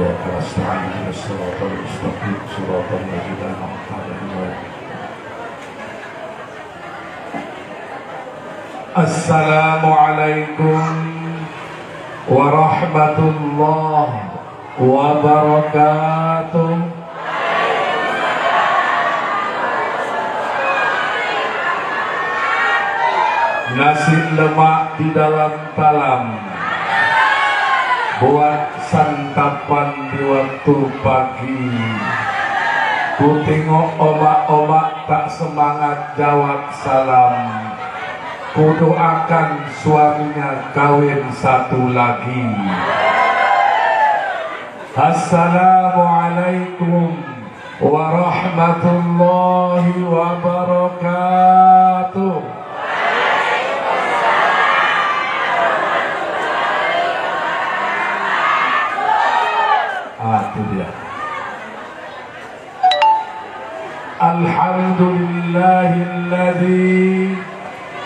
وإياك نستعين اهدنا الصراط المستقيم صراط الذين أنعمت عليهم. السلام عليكم ورحمة الله wabarakatuh. Nasi lemak di dalam talam buat santapan di waktu pagi. Ku tengok omak-omak tak semangat jawab salam. Ku doakan suaminya kawin satu lagi. Assalamualaikum warahmatullahi wabarakatuh. Itu dia. Alhamdulillahilladzi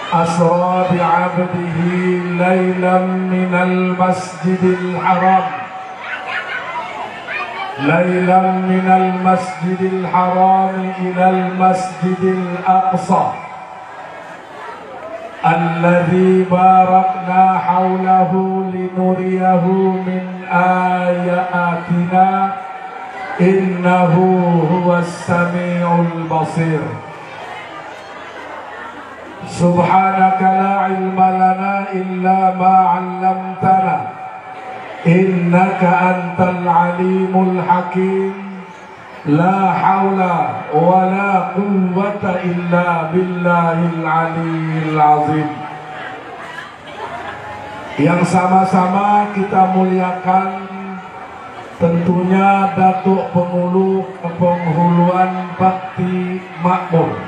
asra bi'abdihi laylan minal masjidil haram ilal masjidil aqsa alladzi barakna hawlahu linuriyahu min ayatina innahu huwas sami'ul basir. Subhanaka la ilma lana illa ma 'allamtana innaka antal alimul hakim. La haula wa la quwwata illa billahil aliyyil azim. Yang sama-sama kita muliakan tentunya Datuk Pengulu Penghuluan Bakti Makmur.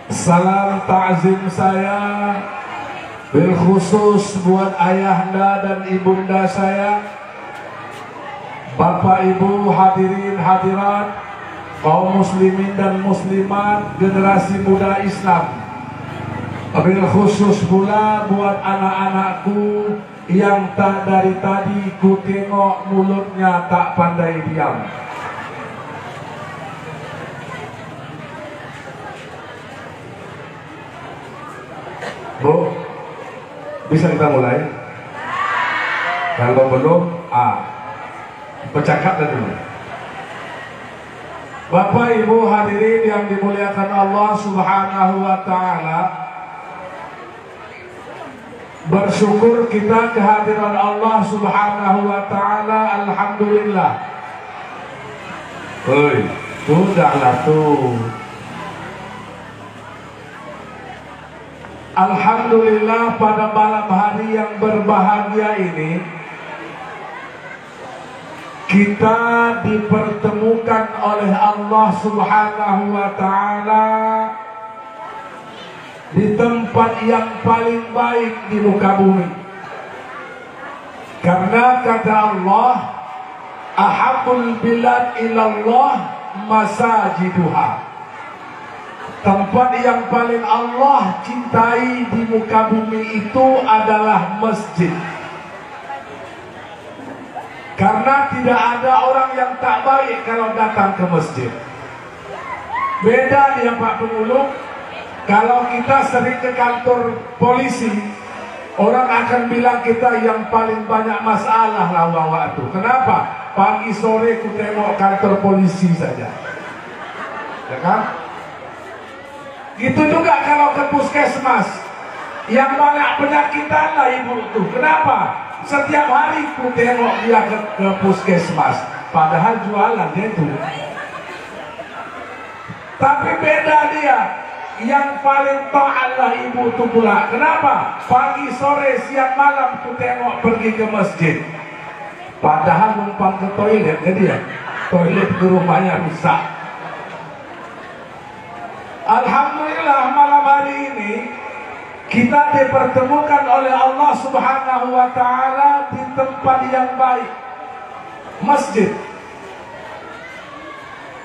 Salam ta'zim saya bil khusus buat ayahanda dan ibunda saya, Bapak Ibu hadirin hadirat, kaum muslimin dan muslimat, generasi muda Islam. Bil khusus pula buat anak-anakku yang tak dari tadi ku tengok mulutnya tak pandai diam. Bu, bisa kita mulai? Kalau belum, bercakap dah dulu. Bapak Ibu hadirin yang dimuliakan Allah Subhanahu wa Ta'ala, bersyukur kita kehadiran Allah Subhanahu wa Ta'ala. Alhamdulillah. Sudahlah tuh. Alhamdulillah pada malam hari yang berbahagia ini kita dipertemukan oleh Allah Subhanahu wa Ta'ala di tempat yang paling baik di muka bumi. Karena kata Allah, ahabul bilad ilallah masajiduha. Tempat yang paling Allah cintai di muka bumi itu adalah masjid. Karena tidak ada orang yang tak baik kalau datang ke masjid. Beda dia Pak Pengulu. Kalau kita sering ke kantor polisi, orang akan bilang kita yang paling banyak masalah lah waktu. Kenapa? Pagi sore ku tengok kantor polisi saja, ya kan? Gitu juga kalau ke puskesmas, yang banyak penyakitan lah ibu tuh. Kenapa? Setiap hari ku tengok dia ke puskesmas, padahal jualan dia tuh. Tapi beda dia. Yang paling taat lah ibu itu pula. Kenapa? Pagi, sore, siang, malam ku tengok pergi ke masjid. Padahal numpang ke toilet dia. Toilet di rumahnya rusak. Alhamdulillah malam hari ini kita dipertemukan oleh Allah Subhanahu wa Ta'ala di tempat yang baik, masjid,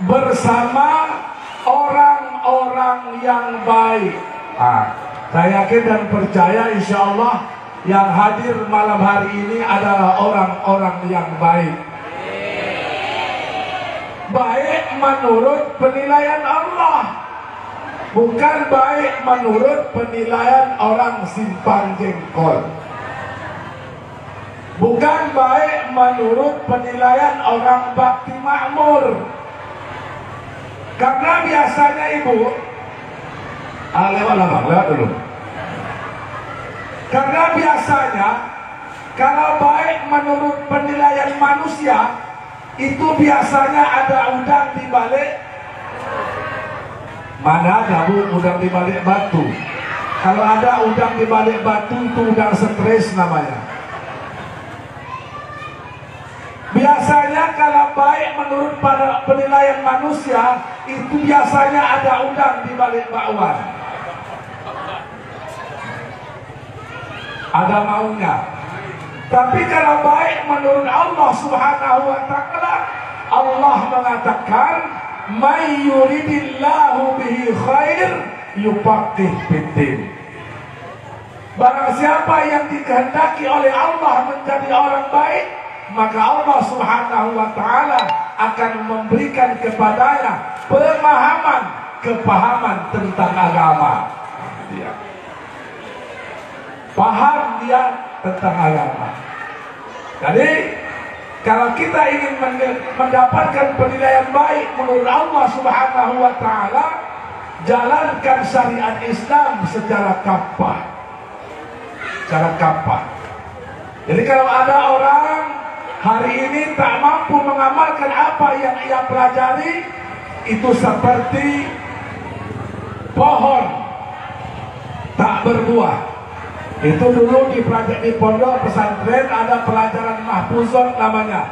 bersama orang-orang yang baik. Saya yakin dan percaya insya Allah yang hadir malam hari ini adalah orang-orang yang baik. Baik menurut penilaian Allah, bukan baik menurut penilaian orang simpang jengkol. Bukan baik menurut penilaian orang bakti makmur. Karena biasanya ibu, lewat dulu. Karena biasanya kalau baik menurut penilaian manusia, itu biasanya ada udang di balik. Mana ada bu udang di balik batu? Kalau ada udang di balik batu itu udang stres namanya. Biasanya kalau baik menurut pada penilaian manusia, itu biasanya ada udang di balik bakwan. Ada maunya. Tapi kalau baik menurut Allah Subhanahu wa taala, Allah mengatakan, "May yuridillahu bihi khair yufaqih fiddin." Barang siapa yang dikehendaki oleh Allah menjadi orang baik, maka Allah Subhanahu wa taala akan memberikan kepadanya kepahaman tentang agama. Ya. Paham dia tentang agama. Jadi kalau kita ingin mendapatkan penilaian baik menurut Allah Subhanahu wa taala, jalankan syariat Islam secara kafah. Secara kafah. Jadi kalau ada orang hari ini tak mampu mengamalkan apa yang ia pelajari, itu seperti pohon tak berbuah. Itu dulu di pondok pesantren ada pelajaran mahfuzon namanya,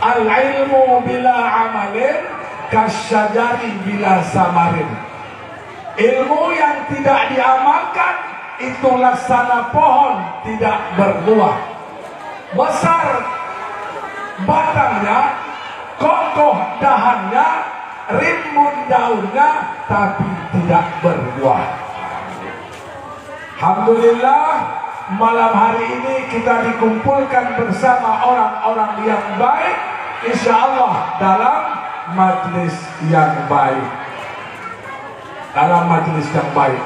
al-ilmu bila amalin kasyajari bila samarin. Ilmu yang tidak diamalkan itu laksana pohon tidak berbuah. Besar batangnya, kokoh dahannya, rimbun daunnya, tapi tidak berbuah. Alhamdulillah, malam hari ini kita dikumpulkan bersama orang-orang yang baik, insya Allah dalam majlis yang baik. Dalam majlis yang baik,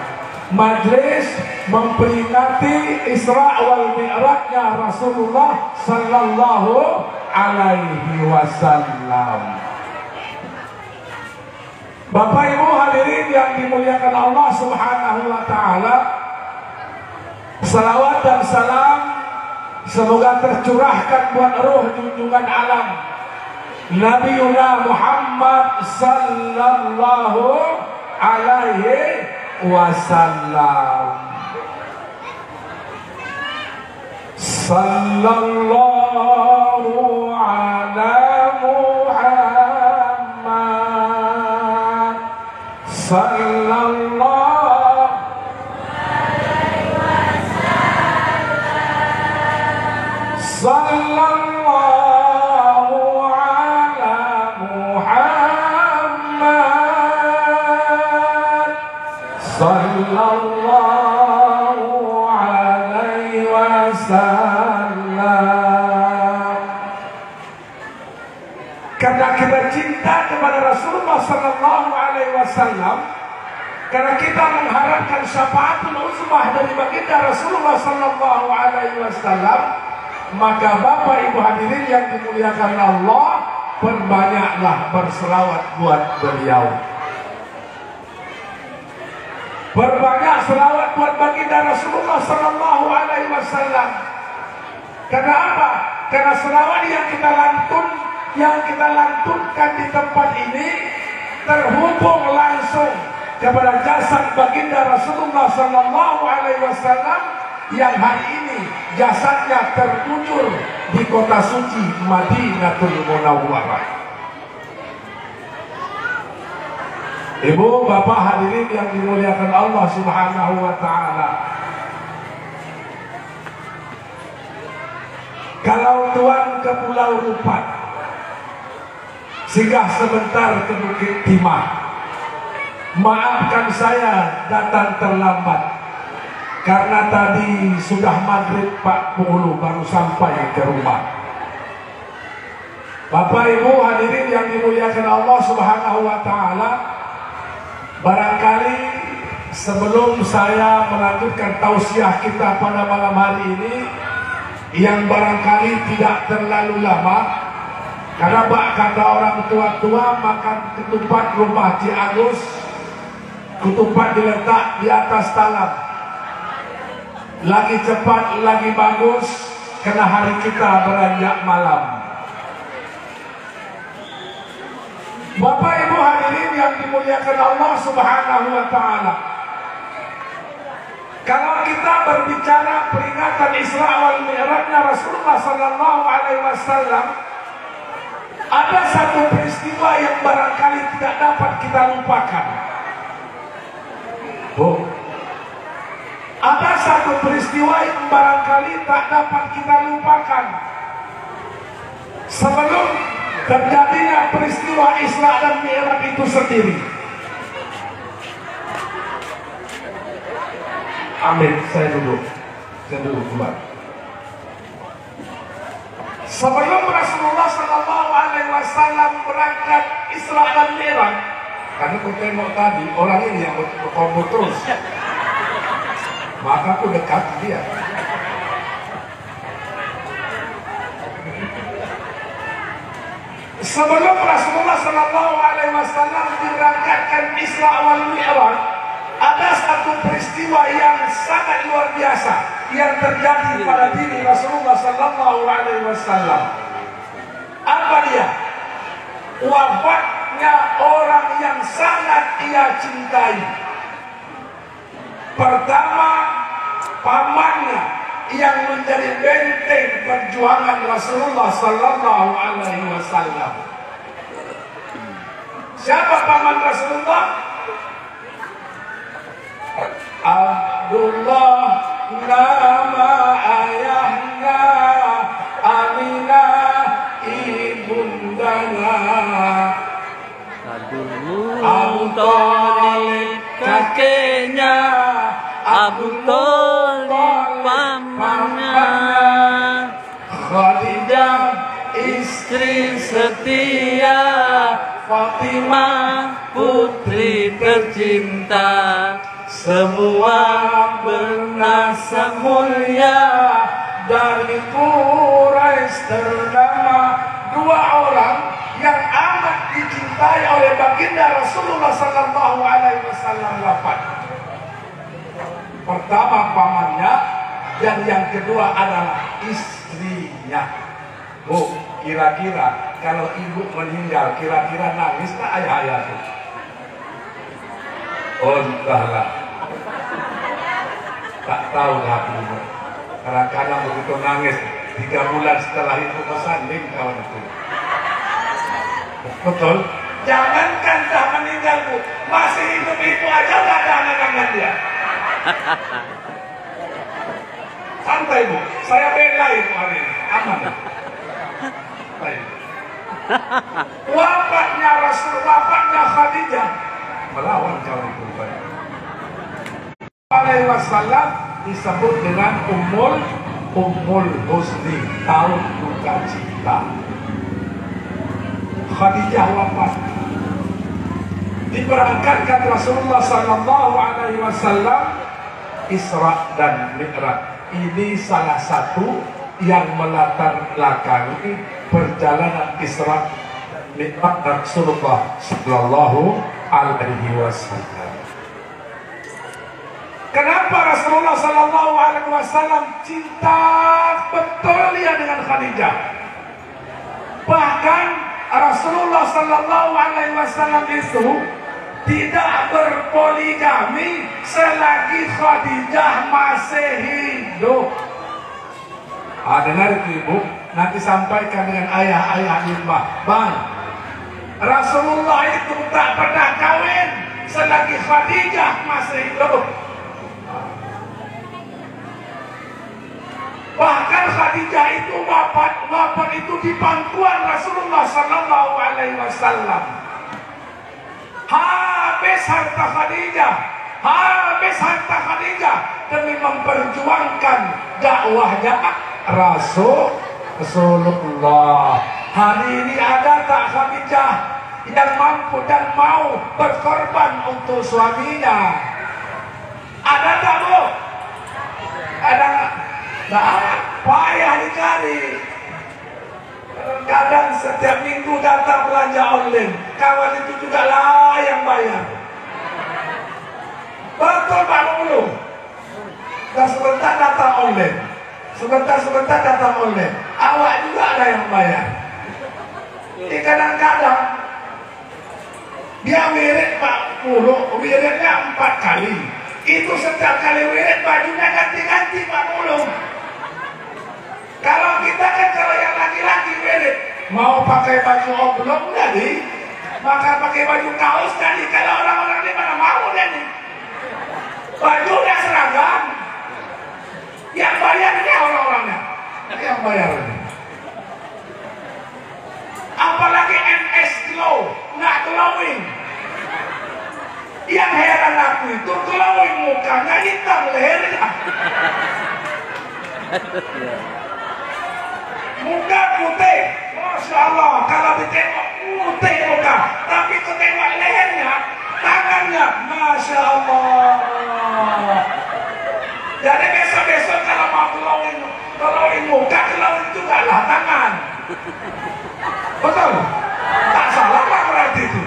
majlis memperingati Isra wal Mi'rajnya Rasulullah Sallallahu Alaihi Wasallam. Bapak Ibu hadirin yang dimuliakan Allah Subhanahu Wa Taala, salawat dan salam semoga tercurahkan buat roh junjungan alam Nabiuna Muhammad Sallallahu Alaihi Wasallam. Sallallahu ala Muhammad Sallallahu Sallallahu ala Muhammad Sallallahu alaihi wasallam. Karena kita cinta kepada Rasulullah Sallallahu alaihi wasallam, karena kita mengharapkan syafaatul uzmah dari baginda Rasulullah Sallallahu alaihi wasallam, maka Bapak Ibu hadirin yang dimuliakan Allah, perbanyaklah berselawat buat beliau. Berbanyak selawat buat baginda Rasulullah Sallallahu Alaihi Wasallam. Karena apa? Karena selawat yang kita lantunkan di tempat ini terhubung langsung kepada jasad baginda Rasulullah Sallallahu Alaihi Wasallam yang hari ini jasadnya terkubur di kota suci Madinatul Munawwarah. Ibu, bapak hadirin yang dimuliakan Allah Subhanahu wa taala. Kalau tuan ke Pulau Rupat, singgah sebentar ke Bukit Timah. Maafkan saya datang terlambat. karena tadi sudah maghrib 40 baru sampai ke rumah. Bapak Ibu hadirin yang dimuliakan Allah Subhanahu wa taala, barangkali sebelum saya melanjutkan tausiah kita pada malam hari ini yang barangkali tidak terlalu lama, karena kata orang tua-tua makan ketupat rumah Cik Agus, ketupat diletak di atas talam. Lagi cepat, lagi bagus, karena hari kita beranjak malam. Bapak Ibu hadirin yang dimuliakan Allah Subhanahu wa taala, kalau kita berbicara peringatan Isra wal Mi'rajnya Rasulullah sallallahu alaihi wasallam, ada satu peristiwa yang barangkali tidak dapat kita lupakan. Ada satu peristiwa yang barangkali tak dapat kita lupakan. Sebelum terjadinya peristiwa Isra dan Mi'raj itu sendiri. Amin, saya duduk kembali. Sebelum Rasulullah Sallallahu Alaihi Wasallam berangkat Isra dan Mi'raj, karena aku tengok tadi orang ini yang berkomput terus, maka aku dekat dia. Sebelum Rasulullah Sallallahu Alaihi Wasallam diberangkatkan Isra wal Mi'raj, ada satu peristiwa yang sangat luar biasa yang terjadi pada diri Rasulullah Sallallahu Alaihi Wasallam. Apa dia? Wafatnya orang yang sangat ia cintai. Pertama, pamannya yang menjadi benteng perjuangan Rasulullah Sallallahu Alaihi Wasallam. Siapa paman Rasulullah? Abdullah nama ayahnya, Aminah ibundanya, Abu Thalib kakeknya, Abu Thalib pamannya, Khadijah istri setia, Fatimah putri tercinta, semua bernasab mulia dari Quraisy ternama. Dua orang yang amat dicintai oleh baginda Rasulullah Sallallahu Alaihi Wasallam wafat. Pertama pamannya, dan yang kedua adalah istrinya. Oh, kira-kira kalau ibu meninggal, kira-kira nangis tak ayah-ayah itu? Oh, entahlah. Tak tahu lah ibu. Kadang-kadang begitu nangis 3 bulan setelah itu kesanding kawan itu. Betul? Jangankan dah meninggal bu, masih hidup itu aja udah ada anak-anak dia. Santai bu, saya bela ibu hari ini, aman. Baik. Wafatnya Rasul, wafatnya Khadijah melawan kaum itu. Alaihi Wasallam disebut dengan Ummul Husni, tahun duka cita. Khadijah wafat. Diberangkatkan Rasulullah Sallallahu Alaihi Wasallam Isra dan Mi'raj. Ini salah satu yang melatar belakangi perjalanan Isra Mi'raj Rasulullah Sallallahu Alaihi Wasallam. Kenapa Rasulullah Sallallahu Alaihi Wasallam cinta betul dia dengan Khadijah? Bahkan Rasulullah Sallallahu Alaihi Wasallam itu tidak berpoligami selagi Khadijah masih hidup. Dengar itu ibu, nanti sampaikan dengan ayah-ayah limbah. Bang, Rasulullah itu tak pernah kawin selagi Khadijah masih hidup. Bahkan Khadijah itu wafat itu di pangkuan Rasulullah Sallallahu Alaihi Wasallam. Habis harta Khadijah demi memperjuangkan dakwahnya Rasulullah. Hari ini ada tak Khadijah yang mampu dan mau berkorban untuk suaminya? Ada tak Bu? Ada nggak? Nah, payah dicari. Kadang setiap minggu datang belanja online, kawan itu juga lah yang bayar. Betul Pak Mulu. Dan sebentar datang online, sebentar datang online. Awak juga ada yang bayar. Jadi kadang-kadang dia wirid Pak Mulu, wiridnya 4 kali. Itu setiap kali wirid bajunya ganti-ganti Pak Mulu. Kalau kita kan kalau yang laki-laki wirid mau pakai baju oblong jadi, maka pakai baju kaos jadi. Kalau orang-orang ini mana mau deh nih. Baju udah seragam. Yang bayar ini orang-orangnya. Yang bayar ini. Apalagi MS Glow, nggak glowing. Yang heran aku itu glowing mukanya hitam lehernya. Muka putih, Masya Allah. Kalau ditengok putih muka, tapi ketengok lehernya, tangannya, Masya Allah. Jadi besok-besok kalau mau glowing muka, glowing juga lah tangan. Betul? Tak salah lah berarti itu.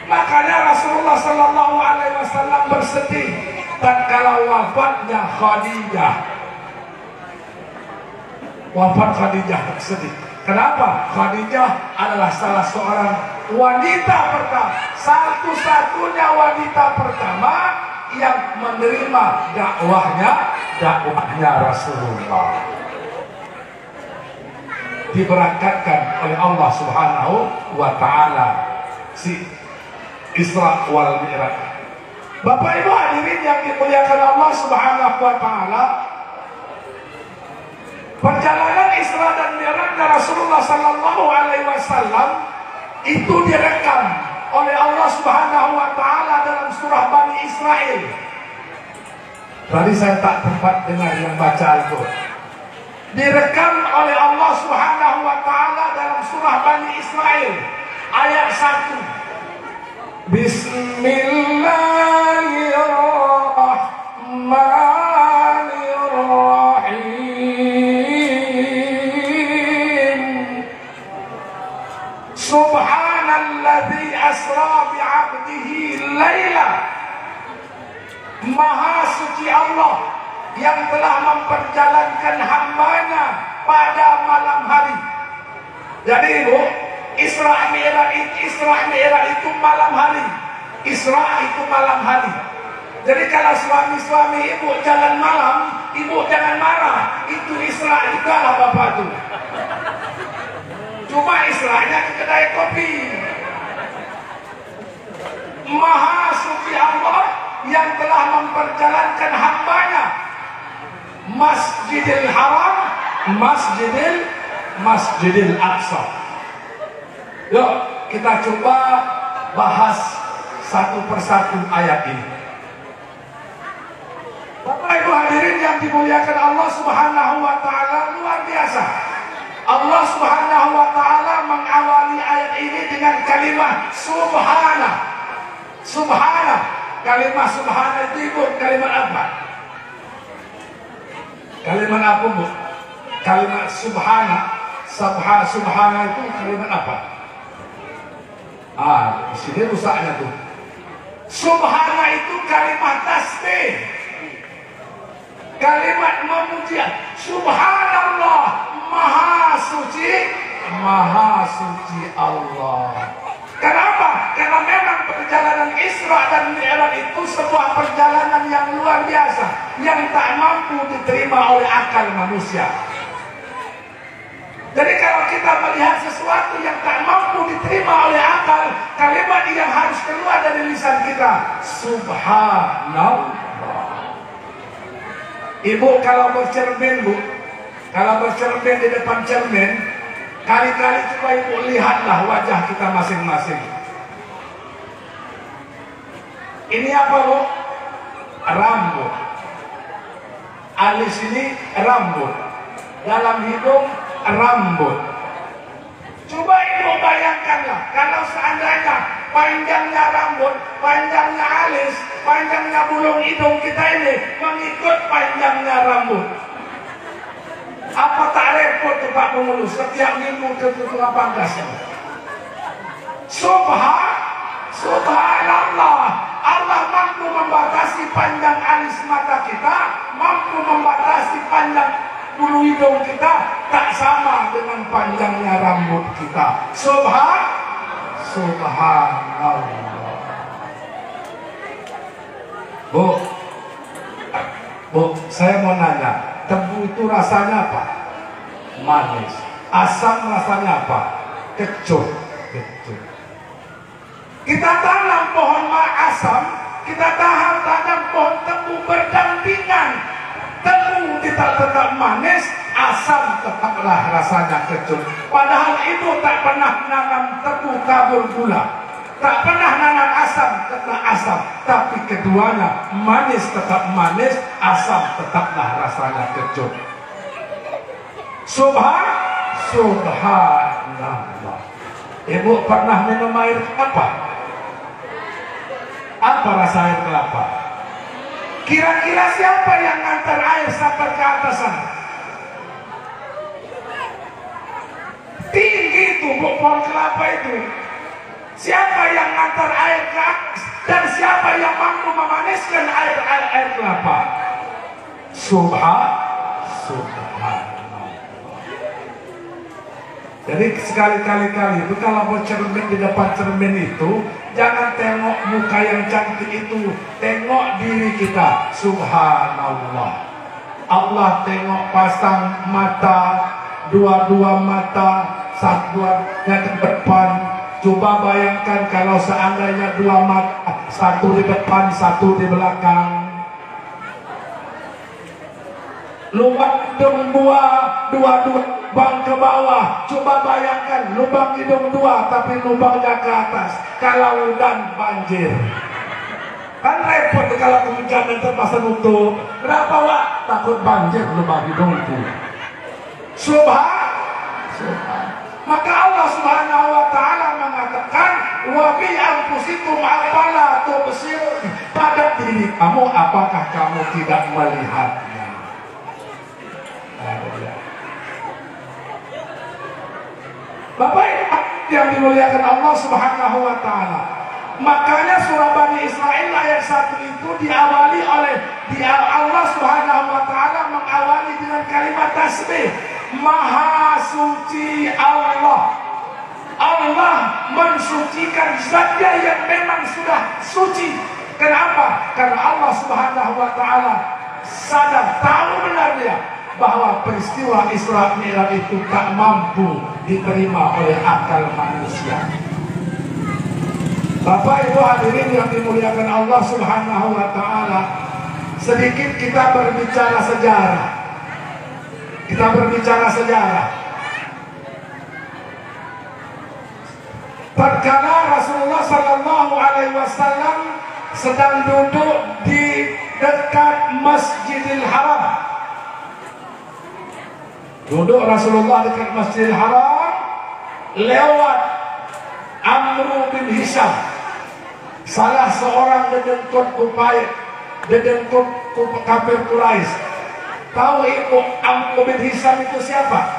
Makanya Rasulullah Sallallahu Alaihi Wasallam bersedih tatkala wafatnya Khadijah. Wafat Khadijah bersedih. Kenapa? Khadijah adalah salah seorang wanita pertama, satu-satunya wanita pertama yang menerima dakwahnya Rasulullah. Diberangkatkan oleh Allah Subhanahu wa Ta'ala si Isra wal Mi'raj. Bapak Ibu hadirin yang dimuliakan Allah Subhanahu wa Ta'ala, perjalanan Isra dan Mi'raj Rasulullah Sallallahu Alaihi Wasallam itu direkam oleh Allah Subhanahu wa Ta'ala dalam surah Bani Israel. Tadi saya tak tempat dengar yang baca Al-Quran. Direkam oleh Allah Subhanahu wa Ta'ala dalam surah Bani Israel ayat 1. Bismillahirrahmanirrahim. Subhanalladzi asra bi'abdihi laila. Maha suci Allah yang telah memperjalankan hambanya pada malam hari. Jadi Ibu, Isra Mi'raj itu malam hari. Isra itu malam hari. Jadi kalau suami-suami ibu jalan malam, ibu jangan marah. Itu Isra juga lah bapak tuh. Cuma Isra'nya ke kedai kopi. Maha suci Allah yang telah memperjalankan hambanya Masjidil Haram, Masjidil Aqsa. Yuk kita coba bahas satu persatu ayat ini. Bapak Ibu hadirin yang dimuliakan Allah Subhanahu wa Ta'ala, luar biasa. Allah Subhanahu wa Ta'ala mengawali ayat ini dengan kalimat Subhana. Subhana. Kalimat Subhana itu Ibu kalimat apa? Kalimat apa Bu? Kalimat Subhana. Subhana itu kalimat apa? Di sini rusaknya tuh. Subhana itu kalimat tasbih, kalimat memuji. Subhanallah, maha suci Allah. Kenapa? Karena memang perjalanan Isra dan Mi'raj itu sebuah perjalanan yang luar biasa, yang tak mampu diterima oleh akal manusia. Jadi kalau kita melihat sesuatu yang tak mampu diterima oleh akal, kalimat yang harus keluar dari lisan kita, Subhanallah. Ibu kalau bercermin Bu, kalau bercermin di depan cermin, kali-kali coba Ibu lihatlah wajah kita masing-masing. Ini apa Bu? Rambut. Alis ini rambut. Dalam hidung rambut. Coba Ibu bayangkanlah, kalau seandainya panjangnya rambut, panjangnya alis, panjangnya bulung hidung kita ini mengikut panjangnya rambut. Apa tak repot tuh Pak Pengurus setiap minggu ke Ketua Pangkasnya? Subhanallah, Allah mampu membatasi panjang alis mata kita, mampu membatasi panjang bulu hidung kita, tak sama dengan panjangnya rambut kita. Subhanallah. Bu, saya mau nanya, tebu itu rasanya apa? Manis. Asam rasanya apa? Kecut. Kita tanam pohon asam, kita tanam pohon tebu berdampingan. Tebu tetap manis, asam tetaplah rasanya kecut. Padahal Ibu tak pernah nanam tebu kabur gula, tak pernah nanam asam kena asam, tapi keduanya manis tetap manis, asam tetaplah rasanya kecut. Subhanallah. Ibu pernah minum air kelapa? Apa rasa air kelapa? Kira-kira siapa yang ngantar air sampai ke atas sana? Tinggi itu pohon kelapa itu. Siapa yang ngantar air ke atas? Dan siapa yang mampu memaniskan air kelapa? Subhanallah. Jadi sekali-kali itu kalau mau cermin di depan cermin itu, jangan tengok muka yang cantik itu, tengok diri kita. Subhanallah. Allah tengok pasang mata, dua-dua mata, satunya ke depan. Coba bayangkan kalau seandainya dua mata, satu di depan, satu di belakang. Lubang hidung dua lubang ke bawah. Coba bayangkan lubang hidung dua tapi lubangnya ke atas. Kalau hujan banjir, kan repot kalau hujan dan terpaksa nutup. Kenapa Wak? Takut banjir lubang hidungku. Maka Allah Subhanahu wa taala mengatakan, wa bi anfusikum afala tubsirun. Pada diri kamu apakah kamu tidak melihatnya? Bapak yang dimuliakan Allah Subhanahu wa taala. Makanya surah Bani Israil ayat 1 itu diawali oleh Allah Subhanahu wa taala mengawali dengan kalimat tasbih. Maha suci Allah. Allah mensucikan zatnya yang memang sudah suci. Kenapa? Karena Allah Subhanahu wa taala sadar, tahu benarnya bahwa peristiwa Isra Mi'raj itu tak mampu diterima oleh akal manusia. Bapak Ibu hadirin yang dimuliakan Allah Subhanahu wa taala, sedikit kita berbicara sejarah. Tatkala Rasulullah sallallahu alaihi wasallam sedang duduk di dekat Masjidil Haram. Duduk Rasulullah dekat Masjidil Haram, lewat Amr bin Hisham, salah seorang dedengkut kafir Quraisy. Tahu Ibu Amr bin Hisham itu siapa?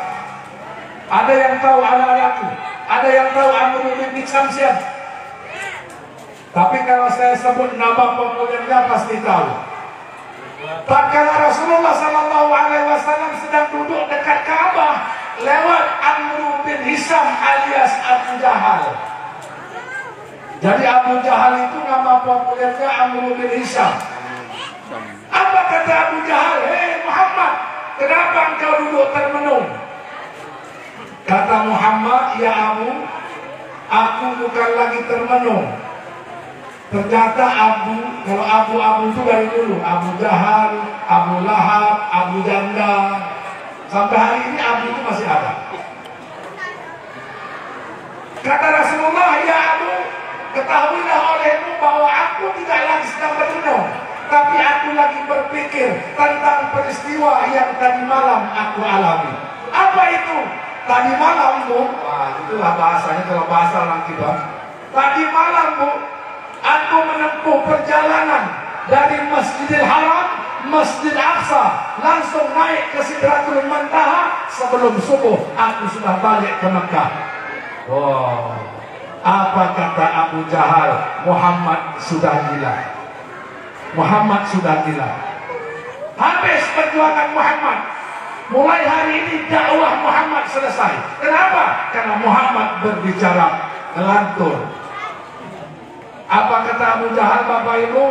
Ada yang tahu anak-anakku? Ada yang tahu Amr bin Hisham siapa? Tapi kalau saya sebut nama pemulanya pasti tahu. Tatkala Rasulullah sallallahu alaihi wasallam sedang duduk dekat Ka'bah, lewat Amr bin Hisham alias Abu Jahal. Jadi Abu Jahal itu nama populernya Amr bin Hisham. Apa kata Abu Jahal? Hei Muhammad, kenapa engkau duduk termenung? Kata Muhammad, ya Abu, aku bukan lagi termenung. Ternyata kalau Abu itu dari dulu, Abu Jahal, Abu Lahab, Abu Janda, sampai hari ini Abu itu masih ada. Kata Rasulullah, ya Abu, ketahuilah olehmu bahwa aku tidak lagi sedang merenung, tapi aku lagi berpikir tentang peristiwa yang tadi malam aku alami. Apa itu? Tadi malam, Bu. Wah, itulah bahasanya kalau bahasa orang kita. Tadi malam, Bu, aku menempuh perjalanan dari Masjidil Haram, Masjid Aqsa, langsung naik ke Sidratul Muntaha. Sebelum subuh aku sudah balik ke Mekah. Wow. Apa kata Abu Jahal? Muhammad sudah gila. Muhammad sudah gila. Habis perjuangan Muhammad. Mulai hari ini dakwah Muhammad selesai. Kenapa? Karena Muhammad berbicara ngelantur. Apa kata Abu Jahal, Bapak Ibu?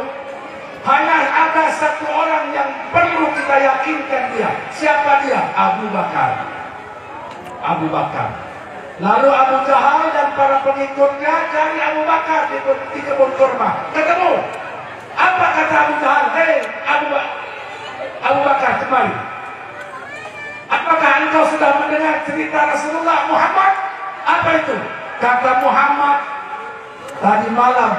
Hanya ada satu orang yang perlu kita yakinkan dia. Siapa dia? Abu Bakar. Abu Bakar. Lalu Abu Jahal dan para pengikutnya cari Abu Bakar di kebun kurma. Ketemu. Apa kata Abu Jahal? Hei Abu Bakar, kemari. Apakah engkau sudah mendengar cerita Rasulullah Muhammad? Apa itu? Kata Muhammad, tadi malam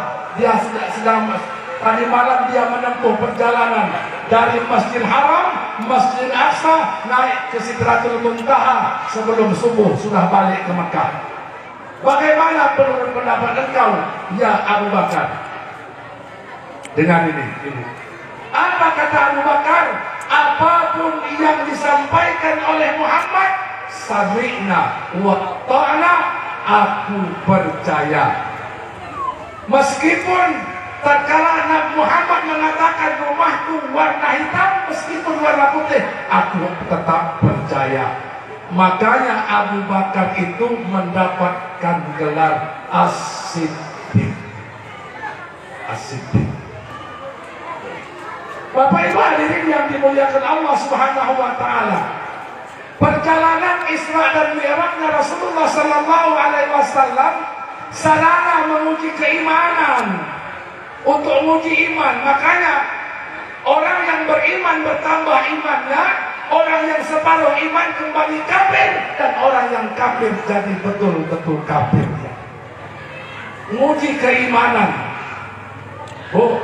dia menempuh perjalanan dari Masjidil Haram, Masjid Aqsa, naik ke Sidratul Muntaha. Sebelum subuh sudah balik ke Mekah. Bagaimana menurut pendapat engkau, ya Abu Bakar? Dengar ini. Apa kata Abu Bakar? Apapun yang disampaikan oleh Muhammad, sami'na wa ta'na, aku percaya. Meskipun tatkala Nabi Muhammad mengatakan rumahku warna hitam, meskipun warna putih, aku tetap percaya. Makanya Abu Bakar itu mendapatkan gelar As-Siddiq. As-Siddiq. Bapak Ibu hadirin yang dimuliakan Allah Subhanahu wa taala. Perjalanan Isra dan Mi'rajnya Rasulullah sallallahu alaihi wasallam sarana menguji keimanan, untuk menguji iman. Makanya orang yang beriman bertambah imannya, orang yang separuh iman kembali kafir, dan orang yang kafir jadi betul-betul kafir. Menguji keimanan. Oh,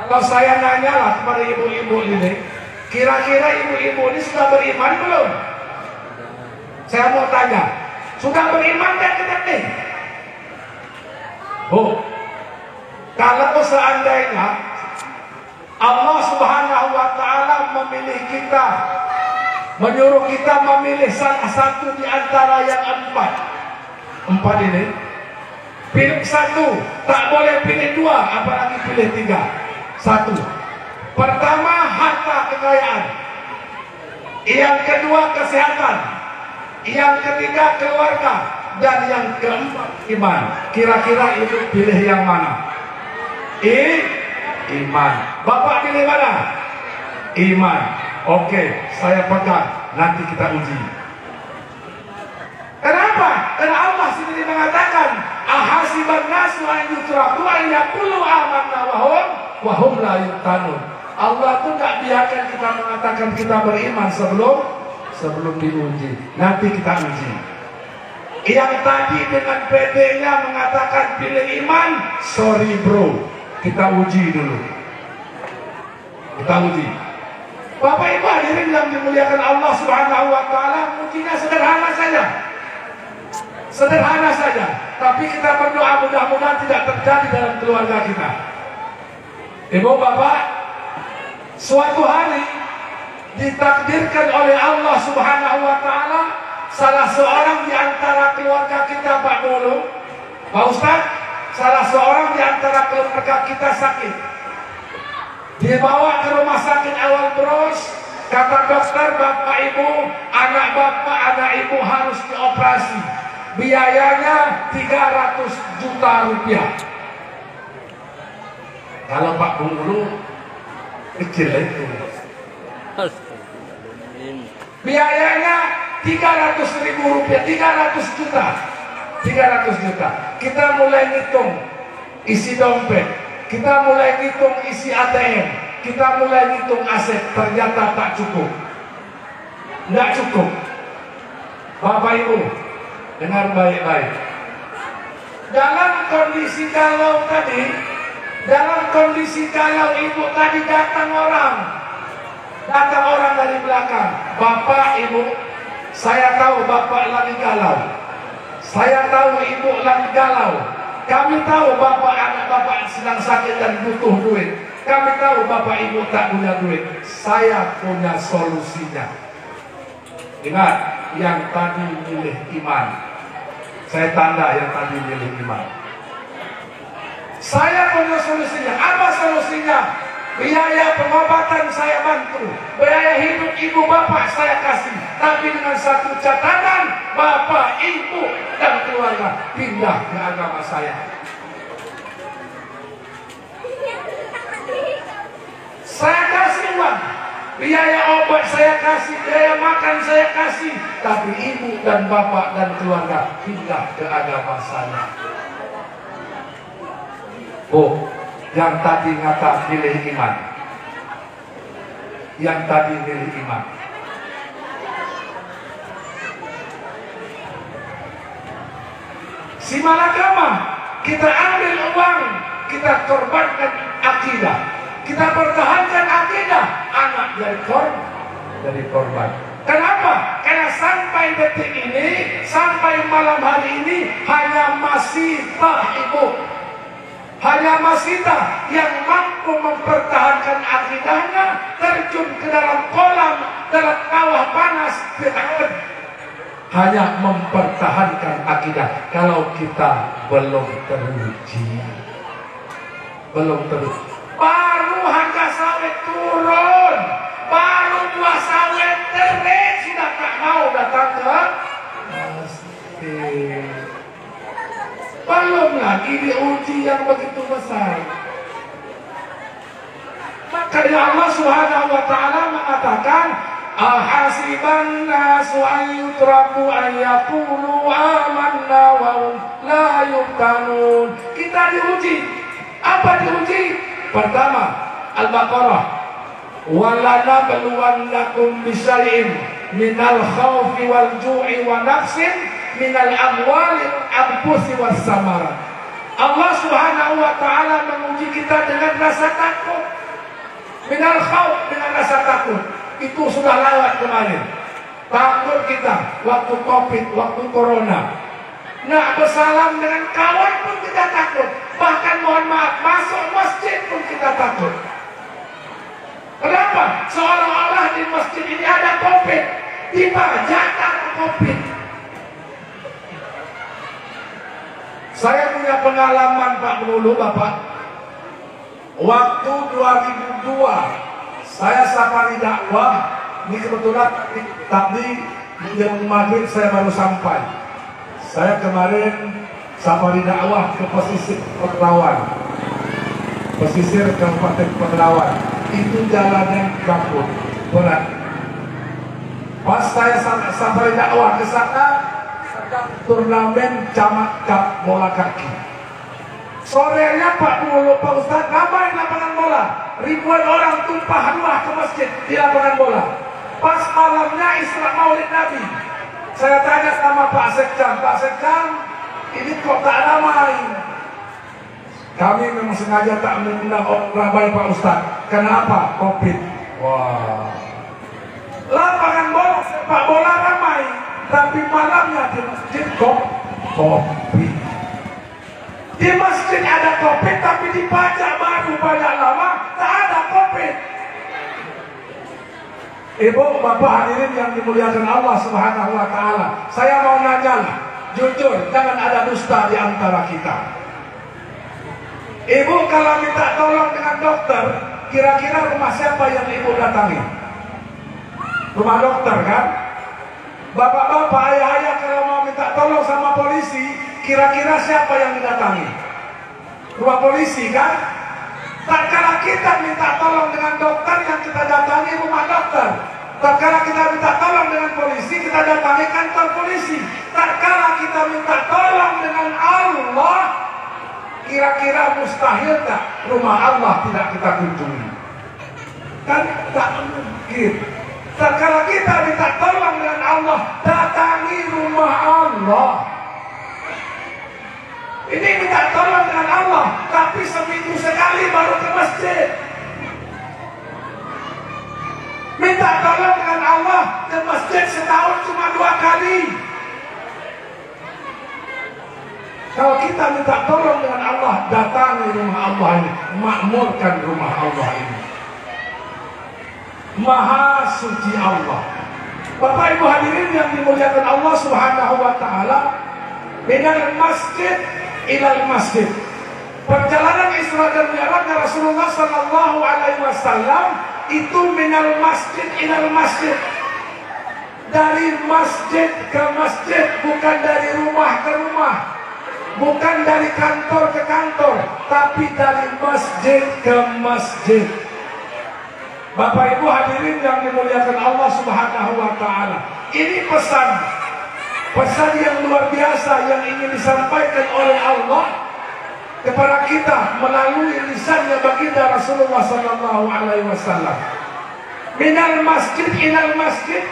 kalau saya nanyalah kepada ibu-ibu ini, kira-kira ibu-ibu ini sudah beriman belum? Saya mau tanya, sudah beriman dan tidak nih? Oh, kalau seandainya Allah Subhanahu wa taala memilih kita, menyuruh kita memilih salah satu di antara yang empat ini, pilih satu, tak boleh pilih dua, apalagi pilih tiga. Satu, pertama harta kekayaan, yang kedua kesehatan, yang ketiga keluarga, dan yang keempat iman. Kira-kira itu pilih yang mana? Iman. Bapak pilih mana? Iman. Oke, saya pegang. Nanti kita uji. Kenapa? Karena Allah sendiri mengatakan, ahasiban nasu an yutraku an yaqulu amanna wa hum la yuftanun. Allah tuh nggak biarkan kita mengatakan kita beriman sebelum diuji. Nanti kita uji. Yang tadi dengan PD-nya mengatakan pilih iman, sorry bro, kita uji dulu. Kita uji. Bapak Ibu hadirin yang dimuliakan Allah Subhanahu wa taala, ujinya sederhana saja. Sederhana saja. Tapi kita berdoa mudah-mudahan tidak terjadi dalam keluarga kita. Ibu bapak, suatu hari ditakdirkan oleh Allah Subhanahu wa taala, salah seorang di antara keluarga kita, Pak Mulu, Pak Ustaz, salah seorang di antara keluarga kita sakit. Dibawa ke rumah sakit Awal Bros, kata dokter, bapak ibu, anak bapak, anak ibu harus dioperasi. Biayanya 300 juta rupiah. Kalau Pak Mulu kecil itu. Biayanya 300.000 rupiah, 300 juta. 300 juta. Kita mulai ngitung isi dompet, kita mulai ngitung isi ATM, kita mulai ngitung aset, ternyata tak cukup. Nggak cukup. Bapak Ibu, dengar baik-baik. dalam kondisi galau tadi, ibu tadi datang orang dari belakang. Bapak, ibu, saya tahu bapak lagi galau. Saya tahu ibu lagi galau. Kami tahu anak bapak sedang sakit dan butuh duit. Kami tahu bapak ibu tak punya duit. Saya punya solusinya. Ingat, yang tadi milih iman. Saya tanda yang tadi milih iman. Saya punya solusinya. Apa solusinya? Biaya pengobatan saya bantu, biaya hidup ibu bapak saya kasih. Tapi dengan satu catatan, bapak, ibu, dan keluarga pindah ke agama saya. Saya kasih uang, biaya obat saya kasih, biaya makan saya kasih. Tapi ibu dan bapak dan keluarga pindah ke agama saya. Oh, yang tadi ngata pilih iman. Yang tadi pilih iman. Si malakama, kita ambil uang, kita korbankan akidah. Kita pertahankan akidah, anak dari korban. Kenapa? Karena sampai detik ini, sampai malam hari ini, hanya Masita ibu. Hanya Masita yang mampu mempertahankan akidahnya, terjun ke dalam kolam, dalam kawah panas, hanya mempertahankan akidah. Kalau kita belum teruji, baru harga sawit turun, baru buah sawit terik, sudah tak mau datang ke masjid. Belum lagi diuji yang begitu besar. Maka Allah Subhanahu wa taala mengatakan, ahasiban nasu an yutraku an yaqulu amanna wa hum la yuftanun. Kita diuji. Apa diuji? Pertama, Al-Baqarah. Walanabluwannakum bisyai'in minal khawfi wal ju'i wa nafsin minal amwali anfusi was samarat. Allah Subhanahu wa taala menguji kita dengan rasa takut. Minal khauf, dengan rasa takut. Itu sudah lewat kemarin. Takut kita waktu Covid, waktu Corona. Nak bersalam dengan kawan pun kita takut. Bahkan mohon maaf, masuk masjid pun kita takut. Kenapa? Seolah-olah di masjid ini ada Covid. Dibajak karena Covid. Saya punya pengalaman Pak Melulu, Bapak. Waktu 2002 saya safari dakwah. Ini kebetulan tadi jam maghrib saya baru sampai. Saya kemarin safari dakwah ke pesisir Pegelawan, pesisir Kabupaten Pegelawan. Itu jalannya kaput, berat. Pas saya safari dakwah ke sana, turnamen camat kap bola kaki. Sorenya Pak Mulu, Pak Ustadz, ramai lapangan bola. Ribuan orang tumpah ruah ke masjid di lapangan bola. Pas malamnya Isra Maulid Nabi, saya tanya sama Pak Sekjam, Pak Sekjam, ini kok tak ramai? Kami memang sengaja tak mengundang ramai Pak Ustadz. Kenapa? Covid. Wah. Lapangan bola, sepak bola ramai, tapi malamnya di masjid Covid. Di masjid ada Covid, tapi di pajak baru banyak lama tak ada Covid. Ibu, bapak hadirin yang dimuliakan Allah Subhanahu wa taala, saya mau nanya, jujur, jangan ada dusta di antara kita. Ibu kalau minta tolong dengan dokter, kira-kira rumah siapa yang ibu datangi? Rumah dokter kan? Bapak-bapak, ayah-ayah kalau mau minta tolong sama polisi, kira-kira siapa yang didatangi? Rumah polisi kan? Tak kala kita minta tolong dengan dokter, yang kita datangi rumah dokter. Tak kala kita minta tolong dengan polisi, kita datangi kantor polisi. Tak kala kita minta tolong dengan Allah, kira-kira mustahil tak rumah Allah tidak kita kunjungi? Kan tak mungkin. Tak kala kita minta tolong dengan Allah, datangi rumah Allah. Ini minta tolong dengan Allah, tapi seminggu sekali baru ke masjid. Minta tolong dengan Allah ke masjid setahun cuma 2 kali. Kalau kita minta tolong dengan Allah, datangi rumah Allah ini, makmurkan rumah Allah ini. Maha suci Allah. Bapak Ibu hadirin yang dimuliakan Allah Subhanahu wa taala, minal masjid ilal masjid. Perjalanan Isra dan Mi'raj Rasulullah sallallahu alaihi wasallam itu minal masjid ilal masjid. Dari masjid ke masjid, bukan dari rumah ke rumah. Bukan dari kantor ke kantor, tapi dari masjid ke masjid. Bapak Ibu hadirin yang dimuliakan Allah Subhanahu wa taala. Ini pesan yang luar biasa yang ingin disampaikan oleh Allah kepada kita melalui lisannya baginda Rasulullah sallallahu alaihi wasallam. Minal masjid ilal masjid,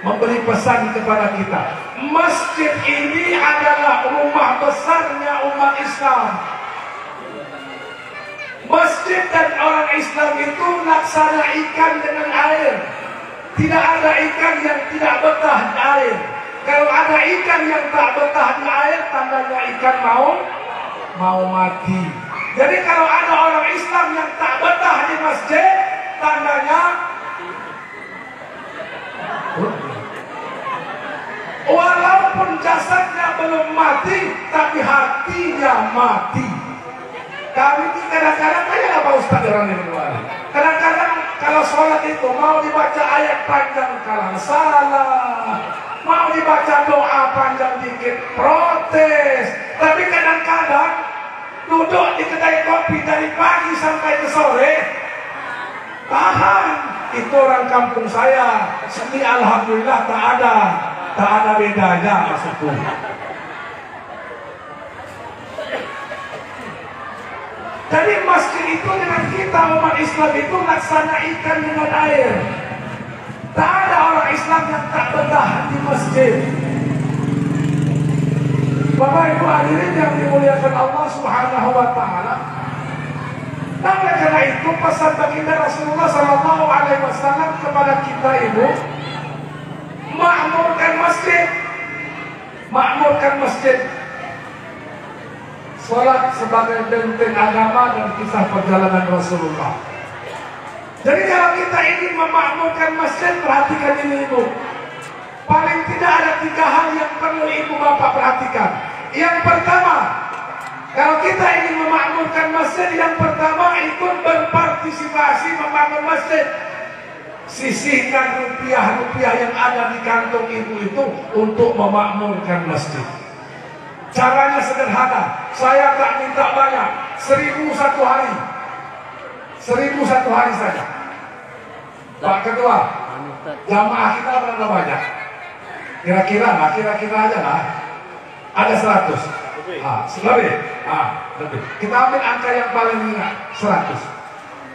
memberi pesan kepada kita. Masjid ini adalah rumah besarnya umat Islam. Masjid dan orang Islam itu laksana ikan dengan air. Tidak ada ikan yang tidak betah di air. Kalau ada ikan yang tak betah di air, tandanya ikan mau mati. Jadi kalau ada orang Islam yang tak betah di masjid, tandanya walaupun jasadnya belum mati, tapi hatinya mati. Kami ini kadang-kadang kayak Pak Ustaz orang yang luar. Kadang-kadang kalau sholat itu mau dibaca ayat panjang kalah salah, mau dibaca doa panjang dikit protes. Tapi kadang-kadang duduk di kedai kopi dari pagi sampai ke sore, tahan. Itu orang kampung saya. Seni alhamdulillah tak ada bedanya maksudku. Jadi masjid itu dengan kita umat Islam itu laksana ikan dengan air. Tak ada orang Islam yang tak betah di masjid. Bapak Ibu hadirin yang dimuliakan Allah Subhanahu wa taala. Dan karena itu pesan baginda Rasulullah sallallahu alaihi wasallam kepada kita ibu, makmurkan masjid. Makmurkan masjid. Salat sebagai benteng agama dan kisah perjalanan Rasulullah. Jadi kalau kita ingin memakmurkan masjid, perhatikan ini ibu. Paling tidak ada 3 hal yang perlu ibu bapak perhatikan. Yang pertama, kalau kita ingin memakmurkan masjid, yang pertama ikut berpartisipasi membangun masjid. Sisihkan rupiah-rupiah yang ada di kantong ibu itu untuk memakmurkan masjid. Caranya sederhana, saya tak minta banyak, 1.000 satu hari. 1.000 satu hari saja. Pak Ketua, jamaah kita berapa banyak? Kira-kira aja lah. Ada 100. Lebih. Lebih. Kita ambil angka yang paling ringan, 100.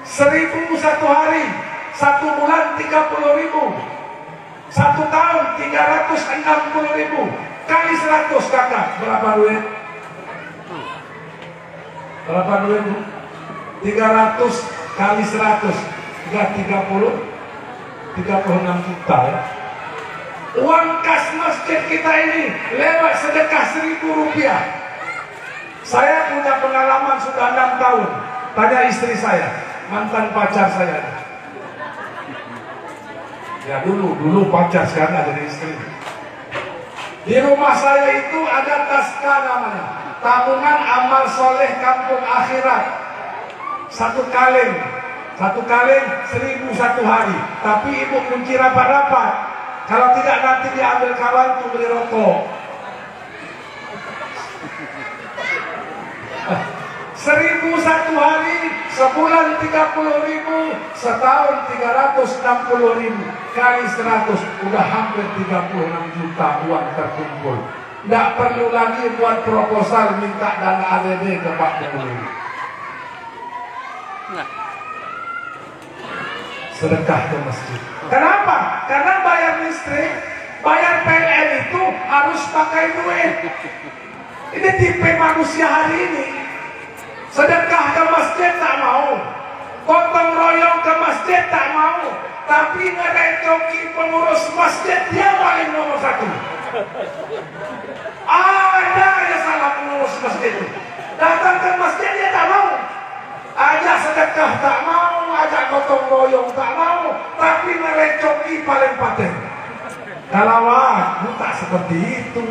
1.000 satu hari, 1 bulan 30.000. 1 tahun 360.000. Kali 100 kakak, berapa duit? Berapa duit bu? 300 kali 100, 36 juta ya. Uang kas masjid kita ini lewat sedekah 1.000 rupiah. Saya punya pengalaman sudah 6 tahun. Tanya istri saya, mantan pacar saya. Ya dulu pacar, sekarang ada istri. Di rumah saya itu ada taska namanya, tabungan amal soleh kampung akhirat. 1 kaleng 1.000 satu hari. Tapi ibu kunci rapat-rapat. Kalau tidak nanti diambil kawan untuk beli rokok. 1.000 satu hari, sebulan 30.000, setahun 360.000, kali 100 udah hampir 36 juta uang terkumpul. Tidak perlu lagi buat proposal minta dana ADD ke Pak Jokowi. Sedekah ke masjid. Kenapa? Karena bayar listrik, bayar PLN itu harus pakai duit. Ini tipe manusia hari ini. Sedekah ke masjid tak mau, gotong royong ke masjid tak mau, tapi ngerecoki pengurus masjid dia paling nomor satu. Ada aja salah pengurus masjid itu. Datang ke masjid dia tak mau, ajak sedekah tak mau, ajak gotong royong tak mau, tapi ngerecoki paling paten. Kalau aku tak seperti itu.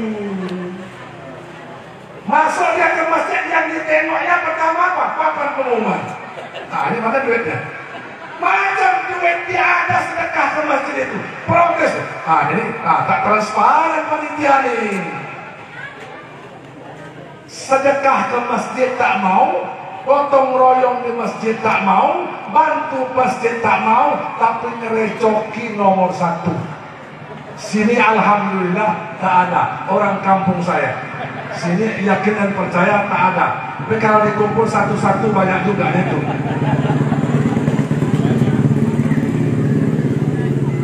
Masuk dia ke masjid yang ditengoknya pertama apa? Papan pengumuman. Nah, ini mana duitnya? Macam duit dia ada sedekah ke masjid itu. Progres. Ini tak transparan panitia nih. Sedekah ke masjid tak mau, gotong royong di masjid tak mau, bantu masjid tak mau, tapi ngerecoki nomor satu. Sini alhamdulillah tak ada orang kampung saya. Sini yakin dan percaya tak ada. Tapi kalau dikumpul satu-satu banyak juga itu.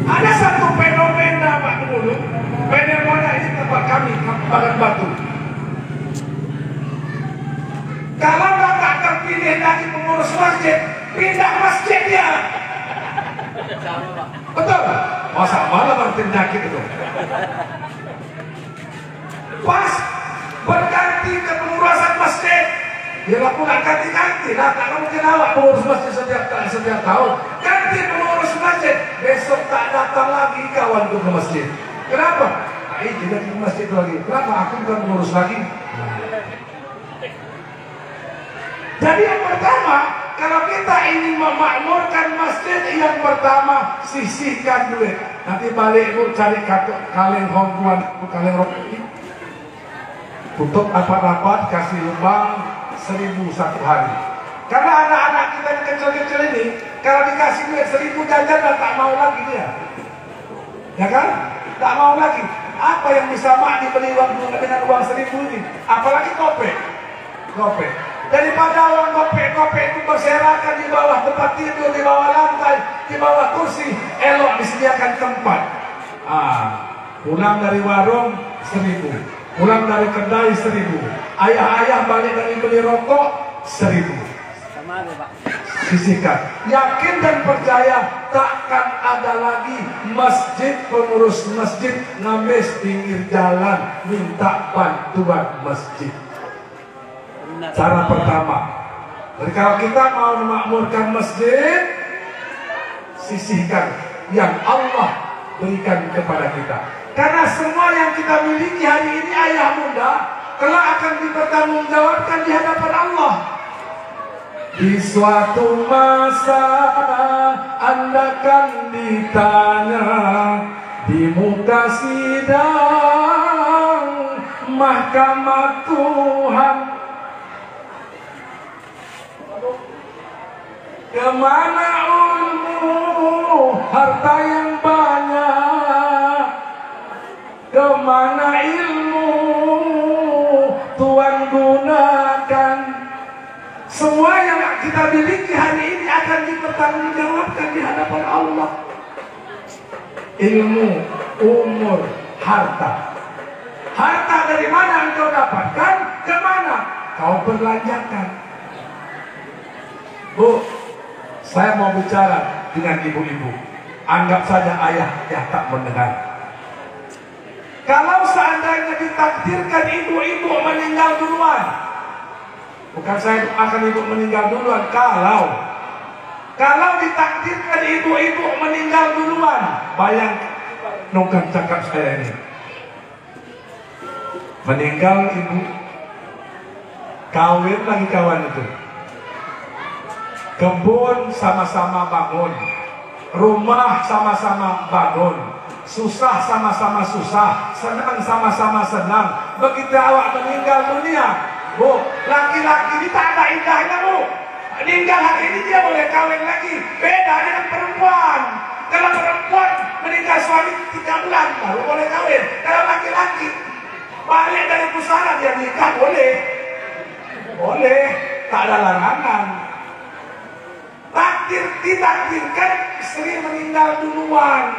Ada satu fenomena Pak Gubernur. Fenomena ini tempat kami, Bagan Batu. Kalau tak terpilih lagi pengurus masjid, pindah masjid dia. Betul? Masa malah bertindak itu. Pas berganti ke pengurusan masjid, dia lakukan ganti-ganti. Nah, tak mungkin awak pengurus masjid setiap tahun. Ganti pengurus masjid, besok tak datang lagi kawan ke masjid. Kenapa? Tidak ke masjid lagi. Kenapa? Aku bukan pengurus lagi. Jadi yang pertama, kalau kita ingin memakmurkan masjid, yang pertama sisihkan duit. Nanti balik bu cari kaleng hongkuan, kaleng roti. Tutup rapat-rapat, kasih lubang 1.000 satu hari. Karena anak-anak kita yang kecil-kecil ini, kalau dikasih duit 1.000 jajan, tak mau lagi dia. Ya kan? Tak mau lagi. Apa yang bisa mak dibeli dengan uang 1.000 ini? Apalagi kopek. Kopek. Daripada uang kopek-kopek itu berserakan di bawah tempat tidur, di bawah lantai, di bawah kursi, elok disediakan tempat. Pulang dari warung 1.000, pulang dari kedai 1.000, ayah-ayah balik dari beli rokok 1.000. Sama Pak. Sisihkan. Yakin dan percaya takkan ada lagi masjid, pengurus masjid ngamis pinggir jalan minta bantuan masjid. Cara pertama, jadi kalau kita mau memakmurkan masjid, sisihkan yang Allah berikan kepada kita. Karena semua yang kita miliki hari ini ayah bunda, kelak akan dipertanggungjawabkan di hadapan Allah. Di suatu masa Anda akan ditanya di muka sidang mahkamah Tuhan, kemana ilmu harta yang banyak, kemana ilmu Tuhan gunakan. Semua yang kita miliki hari ini akan dipertanggungjawabkan di hadapan Allah. Ilmu, umur, harta. Harta dari mana engkau dapatkan? Kemana kau belanjakan? Bu, saya mau bicara dengan ibu-ibu. Anggap saja ayah yang tak mendengar. Kalau seandainya ditakdirkan ibu-ibu meninggal duluan, bukan saya akan ibu meninggal duluan, kalau ditakdirkan ibu-ibu meninggal duluan, bayang nongkan cakap saya ini. Meninggal ibu, kawin lagi kawan itu. Kebun sama-sama bangun, rumah sama-sama bangun, susah sama-sama susah, senang sama-sama senang. Begitu awak meninggal dunia, bu, laki-laki ini tak ada indahnya bu. Meninggal hari ini dia boleh kawin lagi. Beda dengan perempuan. Kalau perempuan meninggal suami 3 bulan baru boleh kawin. Kalau laki-laki balik dari pusara dia nikah boleh. Boleh, tak ada larangan. Ditakdirkan istri meninggal duluan.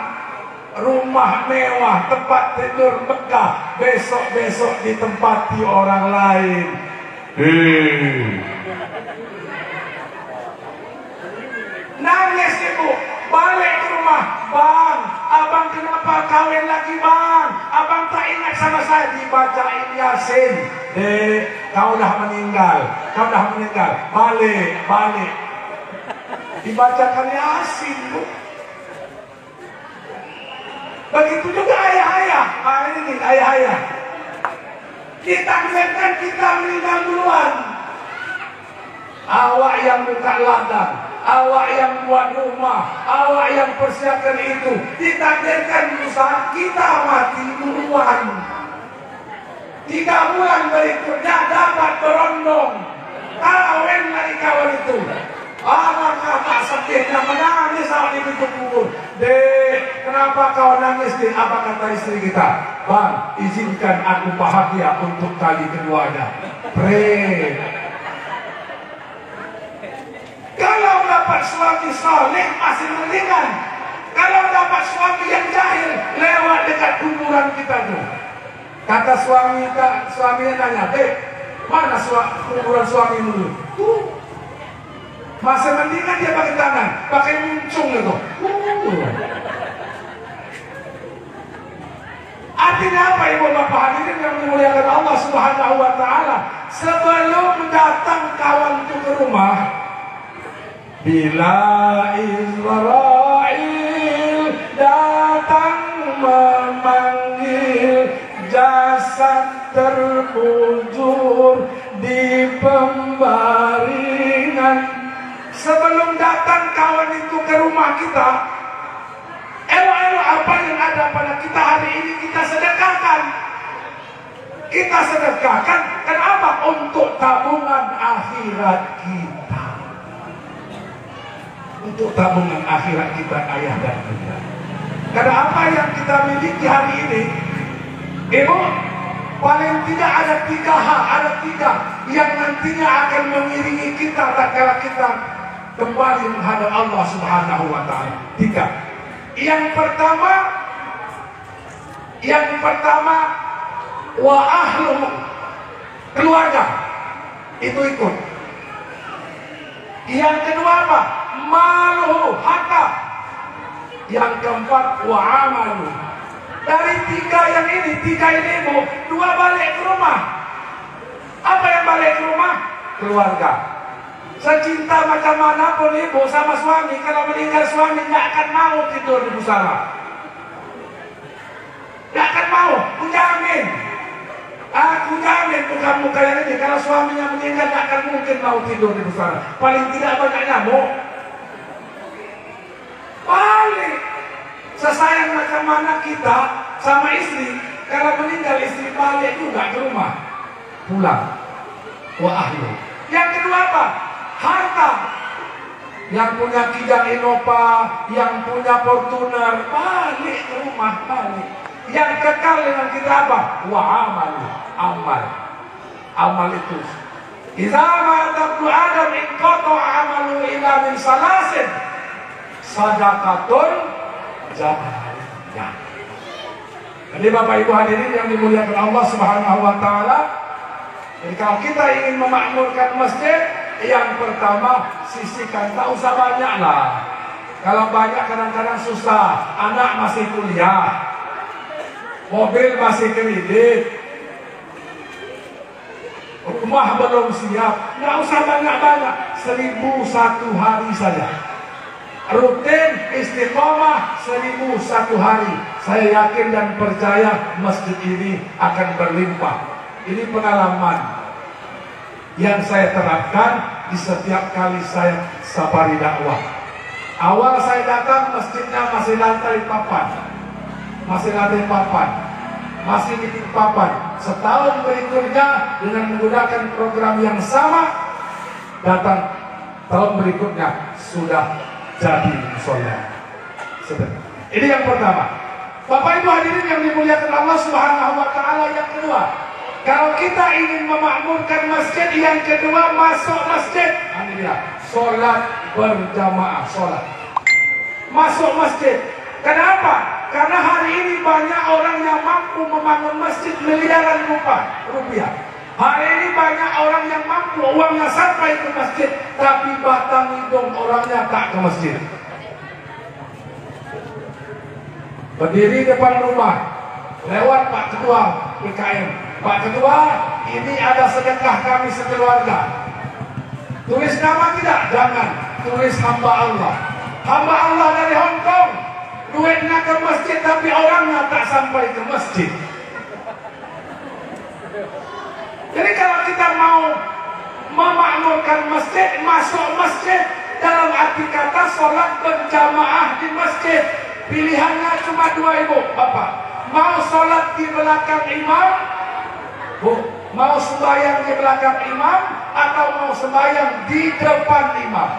rumah mewah, tempat tidur megah, besok-besok ditempati orang lain. Nangis ibu, balik ke rumah. Bang, abang kenapa kawin lagi bang? Abang tak ingat sama saya. Dibacain Yasin. Kau dah meninggal. Balik. Dibacakan Yasin bu. Begitu juga ayah-ayah. Ini ayah-ayah. Ditakdirkan kita meninggal duluan. Awak yang buka ladang, awak yang buat rumah, awak yang persiapkan itu. Ditakdirkan saat kita mati duluan. 3 bulan berikutnya dapat berondong. Kawin lagi kawan itu. Maka tak sedihnya menangis saat itu kubur. Dek, kenapa kau nangis? Dek, apa kata istri kita? Bang, izinkan aku bahagia untuk kali keduanya. Pray. Kalau dapat suami saleh masih mendingan. Kalau dapat suami yang jahil lewat dekat kuburan kita tuh. Kata suaminya nanya, Dek, mana kuburan suamimu dulu? Tuh. Masih mendingan dia pakai tangan, pakai muncung gitu. Artinya apa ibu bapak hadirin yang dimuliakan Allah Subhanahu wa Ta'ala? Sebelum datang kawan itu ke rumah, bila Israel datang memanggil, jasad terbujur di pembaringan. Sebelum datang kawan itu ke rumah kita, elok-elok apa yang ada pada kita hari ini kita sedekahkan. Kita sedekahkan, kenapa? Untuk tabungan akhirat kita. Untuk tabungan akhirat kita, ayah dan bunda. Karena apa yang kita miliki hari ini, ibu, paling tidak ada 3 hal, ada 3 yang nantinya akan mengiringi kita tatkala kita kembali menghadap Allah Subhanahu wa Ta'ala. 3. Yang pertama wa ahluhu, keluarga itu ikut. Yang kedua apa? Maluhu, harta. Yang keempat wa amalu. Dari 3 yang ini, 3 ini ibu, 2 balik ke rumah. Apa yang balik ke rumah? Keluarga. Secinta macam mana pun ibu sama suami, kalau meninggal suami tidak akan mau tidur di pusara. Tidak akan mau, aku jamin. Aku jamin muka-muka yang ini, kalau suaminya meninggal tidak akan mungkin mau tidur di pusara. Paling tidak banyak nyamuk. Balik. Sesayang macam mana kita sama istri, kalau meninggal istri balik juga ke rumah. Pulang. Wa ahlu. Yang kedua apa? Harta. Yang punya Kijang Innova, yang punya Fortuner, balik ke rumah, balik. Yang kekal dengan kita apa? Wa amal. Amal itu. Iza mata ibnu Adam inqata amalu illa min salasin. Sadaqatun jariyah. Jadi Bapak Ibu hadirin yang dimuliakan Allah Subhanahu wa Ta'ala, jadi kalau kita ingin memakmurkan masjid, yang pertama sisihkan, tak usah banyak lah. Kalau banyak kadang-kadang susah. Anak masih kuliah, mobil masih kredit, rumah belum siap. Nggak usah banyak-banyak. 1001 hari saja. Rutin istiqomah 1001 hari. Saya yakin dan percaya masjid ini akan berlimpah. Ini pengalaman yang saya terapkan di setiap kali saya safari dakwah. Awal saya datang masjidnya masih lantai papan, masih di papan. Setahun berikutnya dengan menggunakan program yang sama, datang tahun berikutnya sudah jadi musola. Ini yang pertama. Bapak Ibu hadirin yang dimuliakan Allah Subhanahu wa Ta'ala. Yang kedua, kalau kita ingin memakmurkan masjid, yang kedua masuk masjid. Ini dia, sholat berjamaah, sholat. Masuk masjid. Kenapa? Karena hari ini banyak orang yang mampu membangun masjid miliaran rupiah. Hari ini banyak orang yang mampu uangnya sampai ke masjid, tapi batang hidung orangnya tak ke masjid. Berdiri depan rumah, lewat Pak Ketua PKM. Pak Ketua, ini ada sedekah kami sekeluarga. Tulis nama tidak? Jangan. Tulis hamba Allah. Hamba Allah dari Hong Kong. Duitnya ke masjid, tapi orangnya tak sampai ke masjid. Jadi kalau kita mau memakmurkan masjid, masuk masjid, dalam arti kata sholat berjamaah di masjid. Pilihannya cuma dua, ibu, bapak. Mau sholat di belakang imam, mau sembahyang di belakang imam, atau mau sembahyang di depan imam.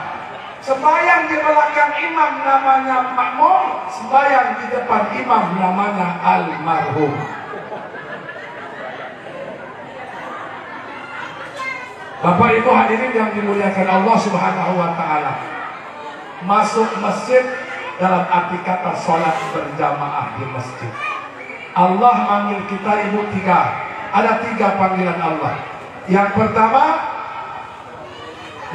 Sembahyang di belakang imam namanya makmum, sembahyang di depan imam namanya almarhum. Bapak Ibu hadirin yang dimuliakan Allah Subhanahu wa taala. Masuk masjid dalam arti kata sholat berjamaah di masjid. Allah manggil kita, ibu, tiga. Ada tiga panggilan Allah. Yang pertama,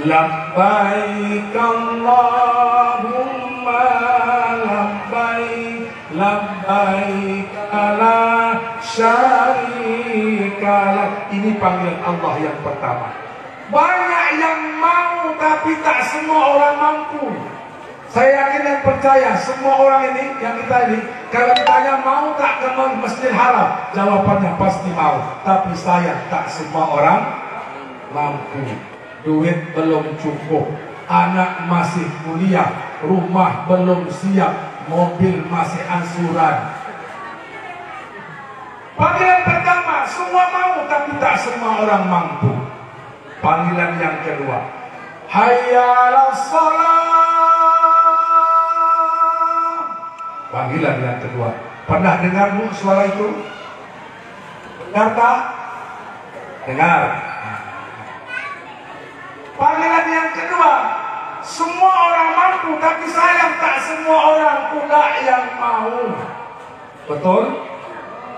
labbaik Allahumma labbaik, labbaik la syarika lak. Ini panggilan Allah yang pertama. Banyak yang mau, tapi tak semua orang mampu. Saya yakin dan percaya semua orang ini, yang kita ini, kalau ditanya mau tak ke Masjidil Haram, jawabannya pasti mau. Tapi sayang, tak semua orang mampu. Duit belum cukup, anak masih kuliah, rumah belum siap, mobil masih angsuran. Panggilan pertama, semua mau, tapi tak semua orang mampu. Panggilan yang kedua, hayya 'alas shalah. Panggilan yang kedua. Pernah dengar bu suara itu? Dengar tak? Dengar. Panggilan yang kedua, semua orang mampu, tapi sayang tak semua orang pula yang mau. Betul?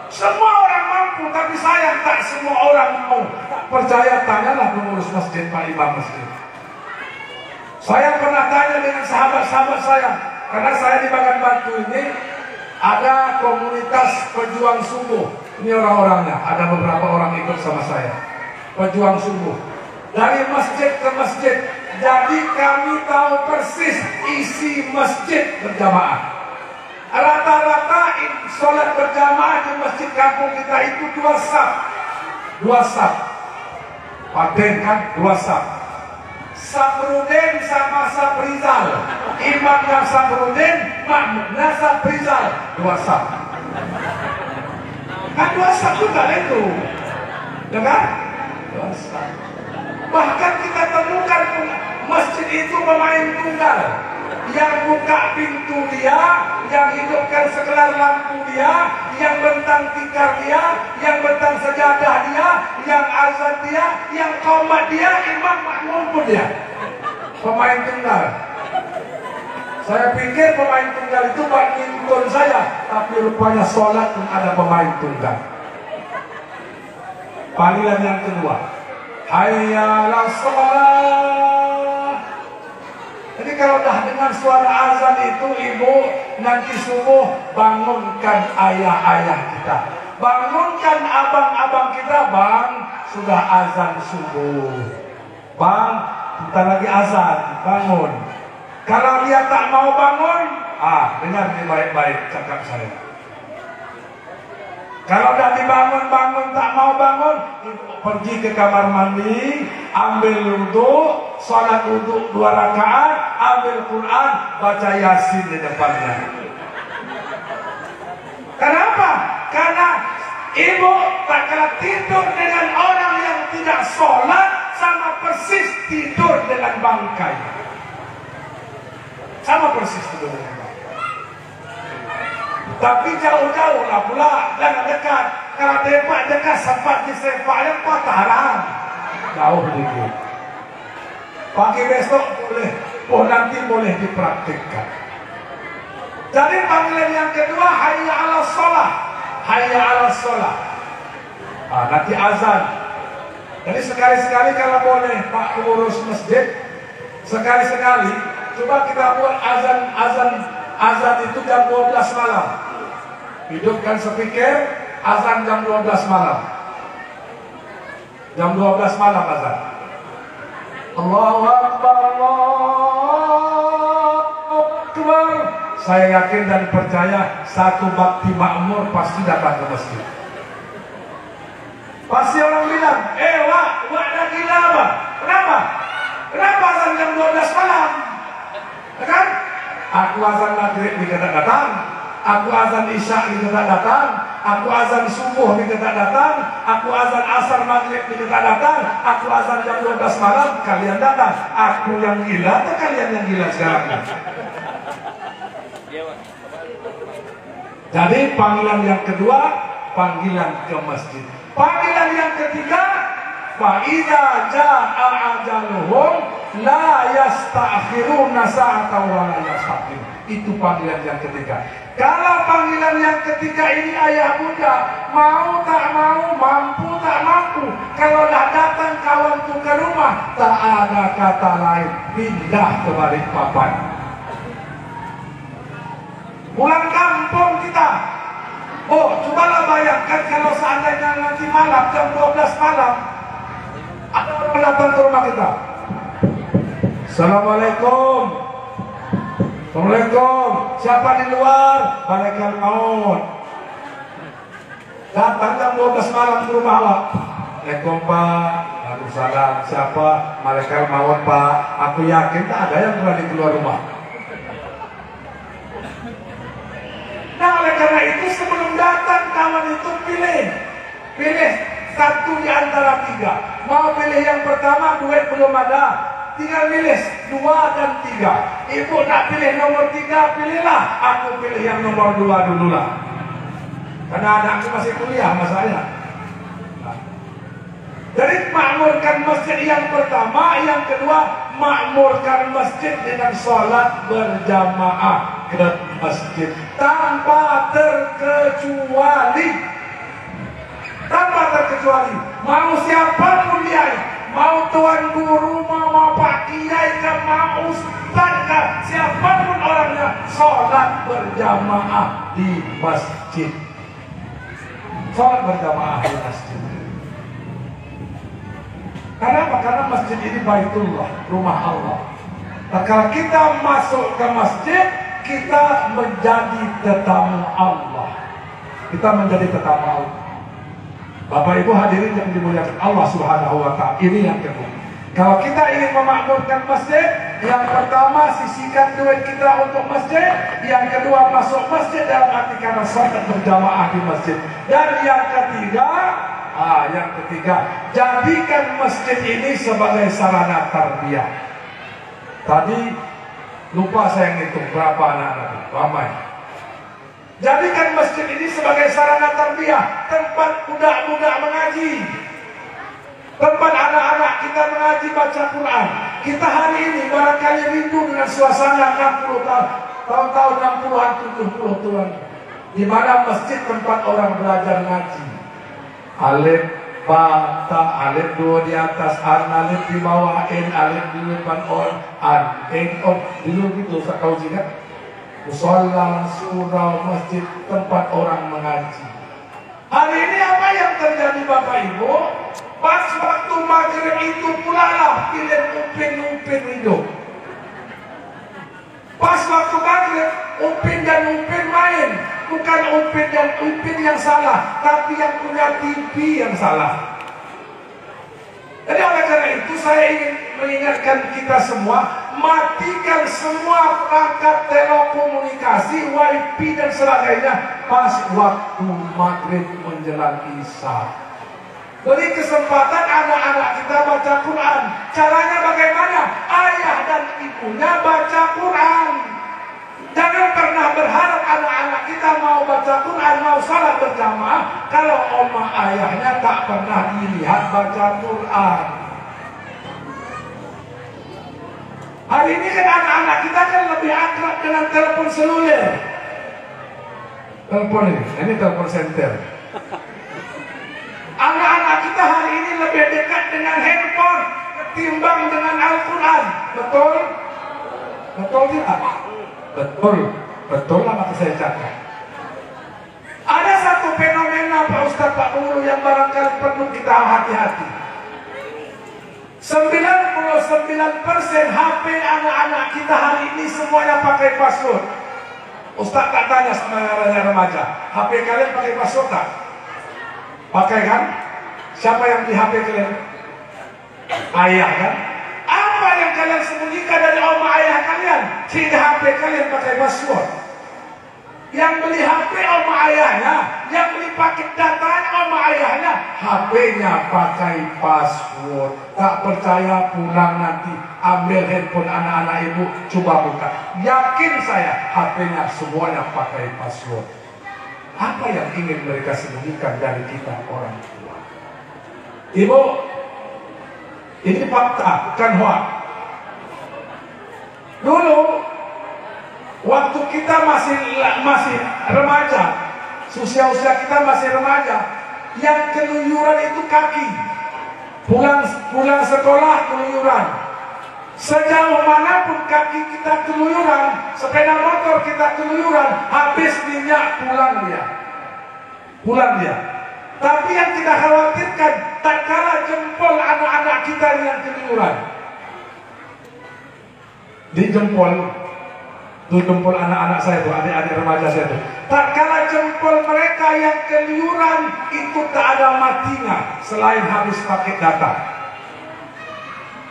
Semua orang mampu, tapi sayang tak semua orang mau. Percaya, tanyalah pengurus masjid, Pak Imam masjid. Saya pernah tanya dengan sahabat-sahabat saya, karena saya di Bagan Batu ini ada komunitas pejuang subuh. Ini orang-orangnya, ada beberapa orang ikut sama saya. Pejuang subuh dari masjid ke masjid. Jadi kami tahu persis isi masjid berjamaah. Rata-rata sholat berjamaah di masjid kampung kita itu 2 saf. 2 saf. Paden kan 2 saf. Sabrudin sama Sabrizal. Imamnya Sabrudin, makmumnya Sabrizal. 2 saf. Kan 2 saf juga itu. Dengar? 2 saf. Bahkan kita temukan masjid itu pemain tunggal. Yang buka pintu dia, yang hidupkan sekelar lampu dia, yang bentang tikar dia, yang bentang sejadah dia, yang azan dia, yang qomat dia, imam makmum pun dia. Pemain tunggal. Saya pikir pemain tunggal itu badminton saja, tapi rupanya sholat pun ada pemain tunggal. Panggilan yang kedua, hayya 'alas shalah. Jadi kalau dah dengar suara azan itu, ibu, nanti subuh bangunkan ayah-ayah kita, bangunkan abang-abang kita. Bang, sudah azan subuh. Bang, kita lagi azan, bangun. Kalau dia tak mau bangun, dengar ini baik-baik cakap saya. Kalau dah dibangun-bangun tak mau bangun, pergi ke kamar mandi, ambil wudu, sholat wudu 2 rakaat, ambil Quran, baca Yasin di depannya. Kenapa? Karena ibu tak kalah tidur dengan orang yang tidak sholat, sama persis tidur dengan bangkai. Sama persis tidur dengan bangkai. Tapi jauh-jauh lah pula, jangan dekat. Kalau dekat sempat disepaknya pataran. Jauh dikit. Pagi besok boleh, nanti boleh dipraktikkan. Jadi panggilan yang kedua, hayya 'alas shalah. Hayya 'alas shalah. Nanti azan. Jadi sekali-sekali kalau boleh Pak pengurus masjid, sekali-sekali coba kita buat azan itu jam 12 malam. Hidupkan speaker, azan jam 12 malam. Jam 12 malam azan. Allahu Akbar, Allahu Akbar. Saya yakin dan percaya satu bakti makmur pasti datang ke masjid. Pasti orang bilang, wak dah gila apa? Kenapa? Kenapa azan jam 12 malam? Kan? Aku azan maghrib di kata datang, aku azan isya di kata datang, aku azan subuh di kata datang, aku azan asar maghrib di kata datang, aku azan jam 12 malam, kalian datang. Aku yang gila atau kalian yang gila sekarang? Jadi panggilan yang kedua, panggilan ke masjid. Panggilan yang ketiga, fa'idza jaa'a ajaluhum la yasta'khiruna sa'atan wa la yastaqdim. Itu panggilan yang ketiga. Kalau panggilan yang ketiga ini ayah bunda, mau tak mau, mampu tak mampu, kalau dah datang kawanku ke rumah, tak ada kata lain, pindah ke Balikpapan. Pulang kampung kita. Oh, cobalah bayangkan kalau seandainya nanti malam, jam 12 malam, ada orang datang ke rumah kita. Assalamualaikum. Assalamualaikum. Siapa di luar? Malaikat maut. Datang jam 12 malam ke rumah awak. Assalamualaikum Pak. Waalaikumsalam. Siapa? Malaikat maut Pak. Aku yakin tak ada yang berani keluar rumah. Nah, oleh karena itu sebelum datang kawan itu pilih satu di antara tiga. Mau pilih yang pertama, duit belum ada, tinggal pilih 2 dan 3. Ibu nak pilih nomor 3, pilihlah. Aku pilih yang nomor 2 dulu lah, karena anakku masih kuliah sama saya. Jadi makmurkan masjid yang pertama, yang kedua makmurkan masjid dengan sholat berjamaah ke masjid tanpa terkecuali. Mau siapapun dia, mau tuan guru, mau pak kiai, mau ustaz, siapapun orangnya, sholat berjamaah di masjid. Sholat berjamaah di masjid. Kenapa? Karena masjid ini baitullah, rumah Allah. Nah, kalau kita masuk ke masjid, kita menjadi tetamu Allah. Kita menjadi tetamu Allah. Bapak Ibu hadirin yang dimuliakan Allah Subhanahu wa Ta'ala. Ini yang kedua. Kalau kita ingin memakmurkan masjid, yang pertama sisihkan duit kita untuk masjid, yang kedua masuk masjid dalam arti karena sholat berjamaah di masjid, dan yang ketiga, jadikan masjid ini sebagai sarana tarbiyah. Tadi lupa saya ngitung berapa anak-anak, ramai. Jadikan masjid ini sebagai sarana tarbiyah, tempat budak-budak mengaji, tempat anak-anak kita mengaji baca Quran. Kita hari ini barangkali rindu dengan suasana 60 tahun 60-an, 70 tahun, di mana masjid tempat orang belajar ngaji. Alif, ba, ta, alif 2 di atas, an, alif di bawah, in, alif di depan, on, an, in, on. Dulu gitu, kau juga. Musola, surau, masjid, tempat orang mengaji. Hari ini apa yang terjadi Bapak Ibu? Pas waktu maghrib itu pula lah pilih upin hidup. Pas waktu maghrib, upin dan upin main. Bukan upin dan upin yang salah, tapi yang punya TV yang salah. Jadi oleh karena itu saya ingin mengingatkan kita semua, matikan semua perangkat telekomunikasi, wifi dan sebagainya pas waktu maghrib menjelang isya. Beri kesempatan anak-anak kita baca Quran. Caranya bagaimana? Ayah dan ibunya baca Quran. Jangan pernah berharap anak-anak kita mau baca Quran, mau salat berjamaah, kalau oma ayahnya tak pernah dilihat baca Quran. Hari ini kan anak-anak kita kan lebih akrab dengan telepon seluler. Telepon ini telepon center. Anak-anak kita hari ini lebih dekat dengan handphone ketimbang dengan Al-Quran. Betul? Betul tidak? Betul. Betul lah maka saya cakap. Ada satu fenomena Pak Ustadz, Pak Guru yang barangkali perlu kita hati-hati. 99% HP anak-anak kita hari ini semuanya pakai password. Ustadz tak tanya sama remaja, HP kalian pakai password tak? Pakai kan? Siapa yang di HP kalian? Ayah kan? Apa yang kalian sembunyikan dari oma ayah kalian? Sehingga HP kalian pakai password. Yang beli HP oma ayahnya, yang beli paket datanya oma ayahnya, HP-nya pakai password. Tak percaya pulang nanti ambil handphone anak-anak ibu, coba buka. Yakin saya HP-nya semuanya pakai password. Apa yang ingin mereka sembunyikan dari kita orang tua? Ibu, ini fakta, bukan hoax. Dulu waktu kita masih remaja, usia kita masih remaja, yang keluyuran itu kaki. Pulang sekolah keluyuran. Sejauh manapun kaki kita keluyuran, sepeda motor kita keluyuran, habis minyak pulang dia. Tapi yang kita khawatirkan, tak kalah jempol anak-anak kita yang keluyuran. Di jempol anak-anak saya tuh, adik-adik remaja saya tuh. Tak kalah jempol mereka yang keluyuran itu tak ada matinya selain habis pakai data.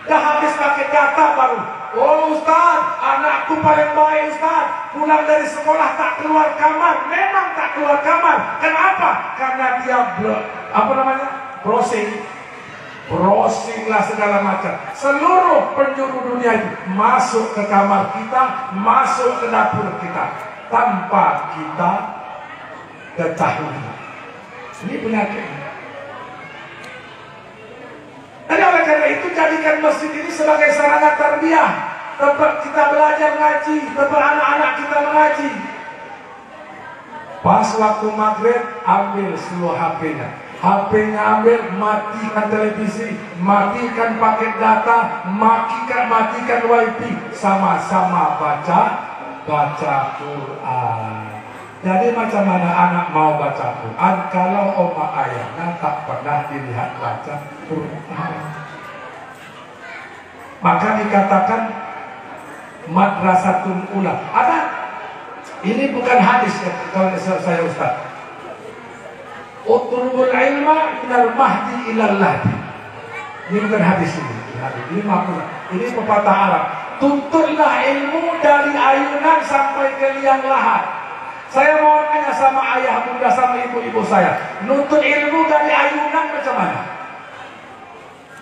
Dah habis pakai data baru. Oh Ustaz, anakku paling baik Ustaz. Pulang dari sekolah tak keluar kamar. Memang tak keluar kamar. Kenapa? Karena dia browsing lah segala macam. Seluruh penjuru dunia itu masuk ke kamar kita, masuk ke dapur kita tanpa kita ketahui. Ini penyakit. Dan oleh karena itu jadikan masjid ini sebagai sarana tarbiyah, tempat kita belajar ngaji, tempat anak-anak kita mengaji. Pas waktu maghrib ambil seluruh HP-nya ambil, matikan televisi, matikan paket data, matikan wifi, sama-sama baca Quran. Jadi macam mana anak mau baca Quran kalau oma ayahnya tak pernah dilihat baca Quran? Maka dikatakan madrasatun ula. Ada, ini bukan hadis ya, kalau saya Ustaz. Utlubul ilma minal mahdi ilal lahdi. Ini bukan hadis ini. Ini pepatah Arab. Tuntutlah ilmu dari ayunan sampai ke liang lahat. Saya mau tanya sama ayah bunda sama ibu-ibu saya, nuntut ilmu dari ayunan macam mana?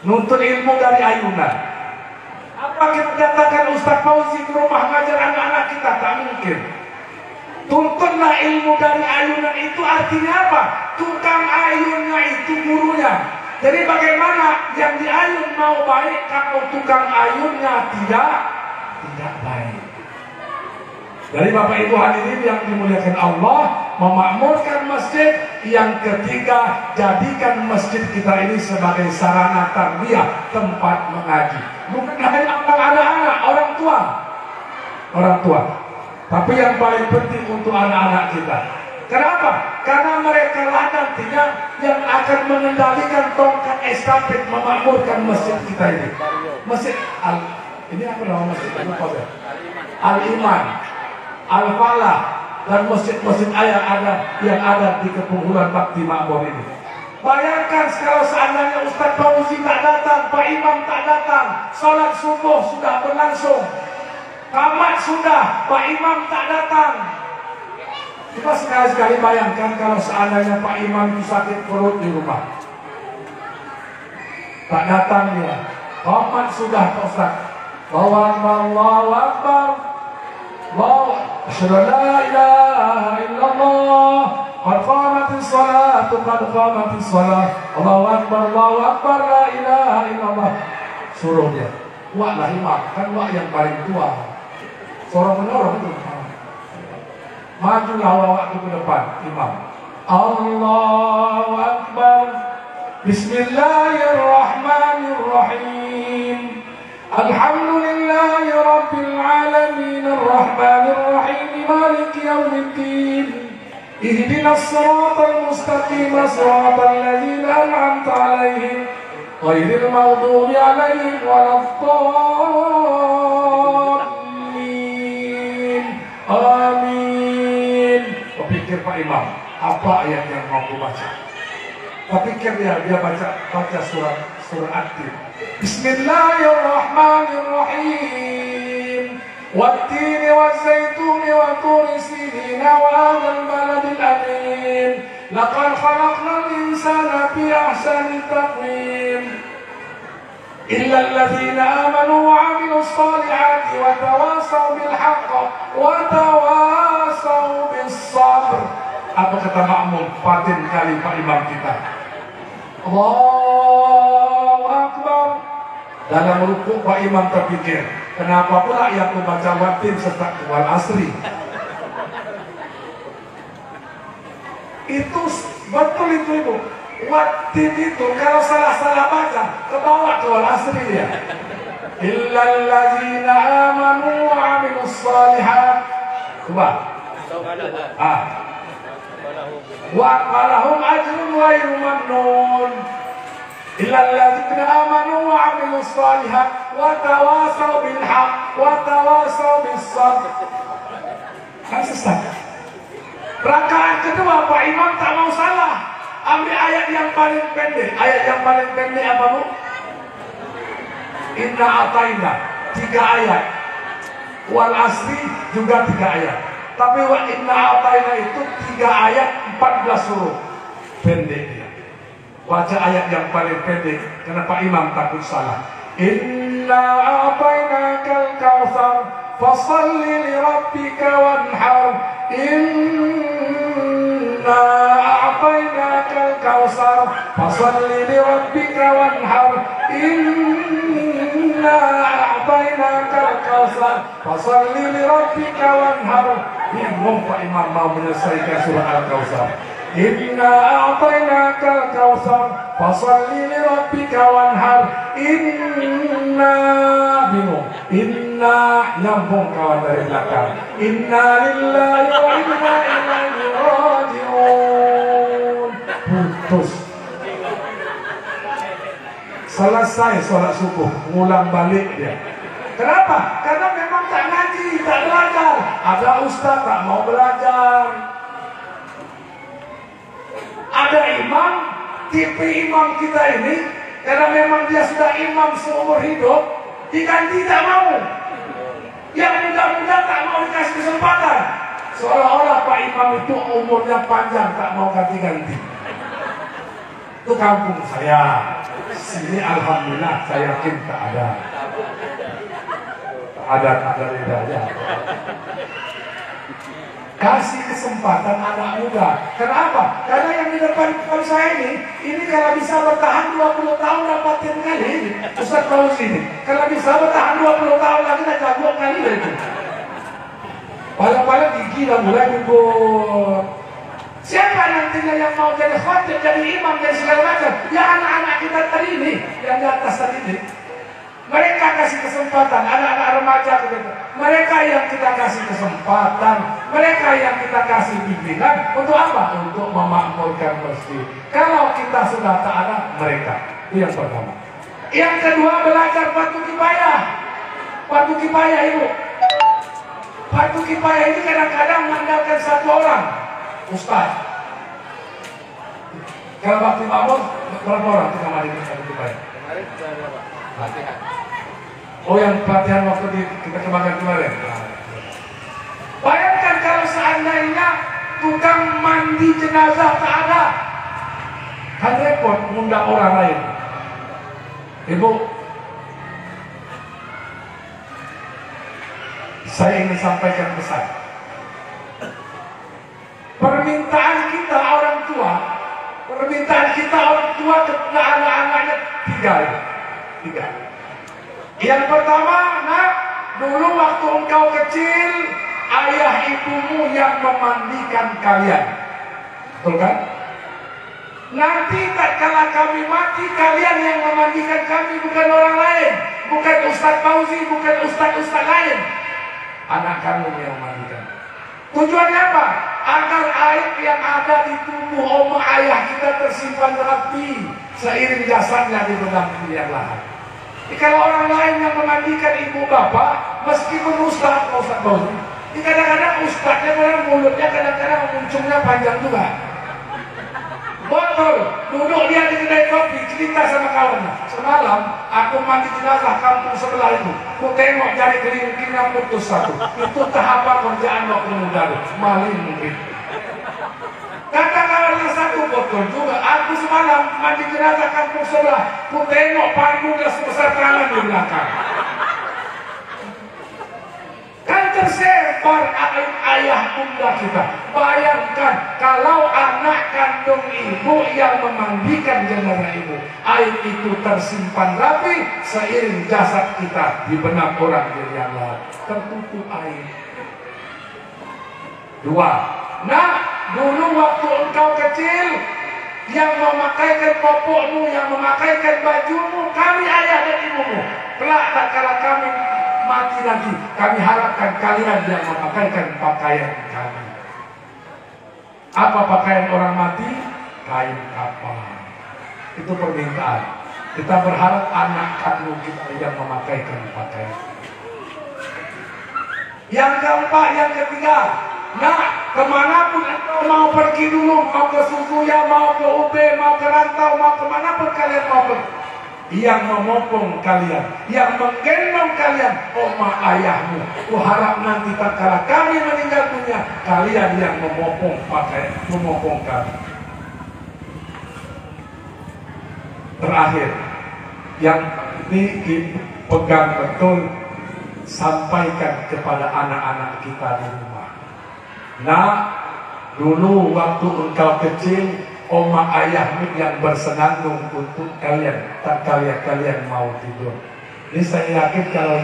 Nuntut ilmu dari ayunan. Apa kita katakan Ustaz Fauzi ke rumah ngajar anak-anak kita? Tak mungkin. Tuntutlah ilmu dari ayunan itu artinya apa? Tukang ayunnya itu gurunya. Jadi bagaimana yang diayun mau baik kalau tukang ayunnya tidak baik? Dari Bapak Ibu hadirin yang dimuliakan Allah, memakmurkan masjid. Yang ketiga, jadikan masjid kita ini sebagai sarana tarbiyah, tempat mengaji. Bukan hanya anak-anak, orang tua. Tapi yang paling penting untuk anak-anak kita. Kenapa? Karena mereka lah nantinya yang akan mengendalikan tongkat estafet memakmurkan masjid kita ini. Masjid ini apa nama masjid? Al-Iman, Al-Falah, dan masjid-masjid yang ada di Kepunghulan Bakti Makmur ini. Bayangkan kalau seandainya Ustaz Fauzi tak datang, Pak Imam tak datang, sholat subuh sudah berlangsung, tamat sudah, Pak Imam tak datang. Coba sekali-sekali bayangkan kalau seandainya Pak Imam itu sakit perut di rumah, tak datang dia, tamat sudah Pak Ustaz. Allahu Akbar. Asyhadu an la ilaha illallah, qad qamatis shalah, Allahu Akbar, la ilaha illallah. Suruh dia, wak lah imam, kan wak yang paling tua, seorang menolong itu. Majulah waktu ke depan, imam. Allahu Akbar. Bismillahirrahmanirrahim. Alhamdulillahi Rabbil Alamin. Ar-Rahmanir-Rahim. Maliki Yawmiddin. Ihdinas siratal mustaqim. Siratal ladzina an'amta 'alaihim ghairil maghdubi 'alaihim waladdallin. Amin. Pikir Pak Imam, apa ayat yang mau aku baca? Pikir dia baca surat At-Tin. Bismillahirrahmanirrahim. Wat-tini waz-zaituni wa turi sinina wa hadzal baladil amin. Laqad khalaqnal insana fi ahsani taqwim. إلا الذين آمنوا وعملوا الصالحات وتواصوا بالحق وتواصوا بالصبر. Apa kata makmum patin kali Pak Imam kita? Allahu Akbar. Dalam rukuk Pak Imam terpikir, kenapa pula yang membaca watin serta wal asri? Itu betul itu Ibu. Watin itu kalau salah baca kebawa ke wal asri dia. Illal ladzina amanu wa 'amilus shalihat. Coba. Wa lahum ajrun ghairu mamnun. Illal ladzina amanu wa 'amilus shalihat wa tawasaw bil haqq wa tawasaw bis sabr. Kan sesat. Rakaat kedua Pak Imam tak mau salah. Ambil ayat yang paling pendek. Ayat yang paling pendek apa Bu? Inna ataina, 3 ayat. Wal asri juga 3 ayat. Tapi wa inna ataina itu 3 ayat 14 huruf. Pendek dia. Baca ayat yang paling pendek karena Pak Imam takut salah. Inna atainakal kautsar fasalli li rabbika wanhar. Inna a'tainakal kautsar fasalli li rabbika wanhar. Inna a'tainakal kautsar fasalli li rabbika wanhar. Bingung Pak Imam mau menyelesaikan surah Al-Kautsar. Inna a'tainakal kautsar fasalli li rabbika wanhar. Inna bingung. Inna nyambung kawan dari belakang. Inna lillahi wa inna ilaihi raji'un. Putus. Selesai sholat subuh, ngulang balik dia. Kenapa? Karena memang tak ngaji, tak belajar. Ada ustaz tak mau belajar. Ada imam, tipe imam kita ini, karena memang dia sudah imam seumur hidup, diganti tak mau. Yang muda-muda tak mau dikasih kesempatan. Seolah-olah Pak Imam itu umurnya panjang, tak mau ganti-ganti. Itu kampung saya. Sini alhamdulillah saya yakin tak ada. Tak ada bedanya. Kasih kesempatan anak muda. Kenapa? Karena yang di depan saya ini kalau bisa bertahan 20 tahun dapatin kali. Ustaz Fauzi ini, kalau bisa bertahan 20 tahun lagi tak jago kali itu. Paling-paling gigi dah mulai gugur. Siapa nantinya yang mau jadi khotib, jadi imam, jadi segala macam? Ya anak-anak kita tadi ini, yang di atas tadi ini. Mereka kasih kesempatan, anak-anak remaja begitu. Mereka yang kita kasih kesempatan, mereka yang kita kasih bimbingan. Untuk apa? Untuk memakmurkan masjid. Kalau kita sudah tak ada, mereka. Itu yang pertama. Yang kedua, belajar fardu kifayah. Fardu kifayah itu. Fardu kifayah ini kadang-kadang mengandalkan satu orang. Ustaz. Kalau waktu makmum, berapa orang kita mandi fardu kifayah? Kemarin sudah ada Pak. Latihan. Oh, yang pelatihan waktu kita kembangkan kemarin. Bayangkan kalau seandainya tukang mandi jenazah tak ada, kan repot mengundang orang lain. Ibu, saya ingin sampaikan pesan. Permintaan kita orang tua ke anak-anaknya 3. Yang pertama, nak, dulu waktu engkau kecil, ayah ibumu yang memandikan kalian. Betul kan? Nanti tatkala kami mati, kalian yang memandikan kami, bukan orang lain, bukan Ustaz Fauzi, bukan ustaz-ustaz lain. Anak kamu yang memandikan. Tujuannya apa? Agar air yang ada di tubuh oma ayah kita tersimpan rapi seiring jasadnya di dalam liang lahat. Kalau orang lain yang memandikan ibu bapak, meskipun Ustaz Fauzi, kadang-kadang ustaznya orang mulutnya kadang-kadang muncungnya panjang juga. Betul, duduk dia di kedai kopi, cerita sama kawannya. Semalam, aku mandi jenazah kampung sebelah itu. Ku tengok jari kelingkingnya putus satu. Itu tahap kerjaan waktu muda, maling mungkin. Kata kawannya satu, betul juga. Aku semalam mandi jenazah kampung sebelah. Ku tengok panggungnya sebesar tangan di belakang. Kan tersebar ayah bunda kita. Bayangkan kalau anak kandung ibu yang memandikan jenazah ibu, air itu tersimpan rapi seiring jasad kita di benak orang di liang lahat, tertutup air. Dua, nah dulu waktu engkau kecil, yang memakaikan popokmu, yang memakaikan bajumu, kami ayah dan ibumu. Kelak tak kala kami mati nanti, kami harapkan kalian yang memakaikan pakaian kami. Apa pakaian orang mati? Kain kafan. Itu permintaan. Kita berharap anak kandung kita yang memakaikan pakaian. Yang keempat, yang ketiga, nah kemanapun engkau mau pergi dulu, mau ke Sukuya, mau ke UB, mau ke Rantau, mau kemanapun kalian mau pergi, yang memopong kalian, yang menggendong kalian, oma ayahmu. Ku harap nanti tak kala kami meninggal dunia, kalian yang memopong kami. Terakhir, yang dipegang betul, sampaikan kepada anak-anak kita di rumah. Nah, dulu waktu engkau kecil, oma ayahmu yang bersenandung untuk kalian, tak kalian mau tidur. Ini saya yakin kalau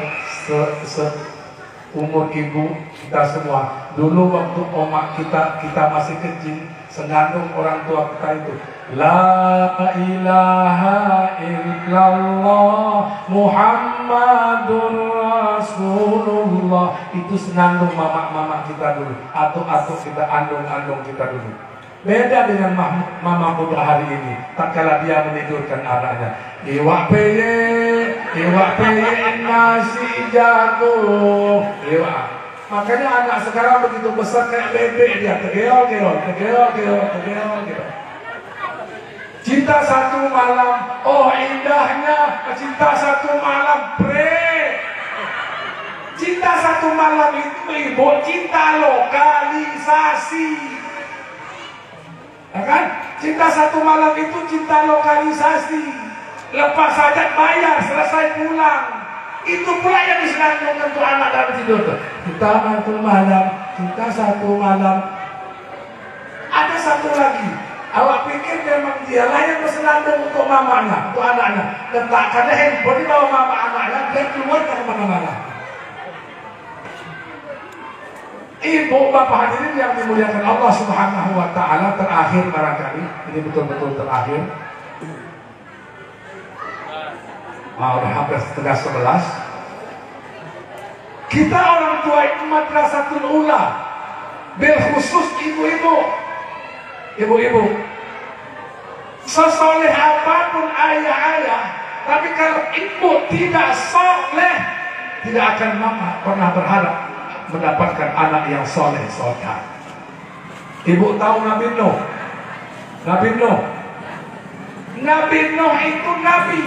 umur ibu kita semua, dulu waktu oma kita masih kecil, senandung orang tua kita itu, La ilaha illallah Muhammadur Rasulullah. Itu senandung mama kita dulu, atau kita andung kita dulu. Beda dengan mama muda hari ini. Tak kala dia menidurkan anaknya, iwak peye nasi jagung, iwak. Makanya anak sekarang begitu besar kayak bebek dia, tegel. Cinta satu malam, oh indahnya cinta satu malam, cinta satu malam itu ibu, cinta lokalisasi. Ya kan? Cinta satu malam itu cinta lokalisasi. Lepas hajat bayar, selesai pulang. Itu pula yang disenandung untuk anak dalam tidur. Cinta satu malam, cinta satu malam. Ada satu lagi. Awak pikir memang dialah yang bersenandung untuk mamanya, untuk anaknya. Dan tak ada handphone di bawah mama anaknya, dia keluar ke mana-mana. Ibu bapak hadirin yang dimuliakan Allah Subhanahu wa ta'ala, terakhir barangkali, ini betul-betul terakhir. Udah hampir setengah 11. Kita orang tua itu madrasatul ula, bil khusus ibu-ibu. Sesoleh apapun ayah-ayah, tapi kalau ibu tidak soleh, tidak akan mama pernah berharap mendapatkan anak yang soleh soleh. Ibu tahu Nabi Nuh? Nabi Nuh itu nabi.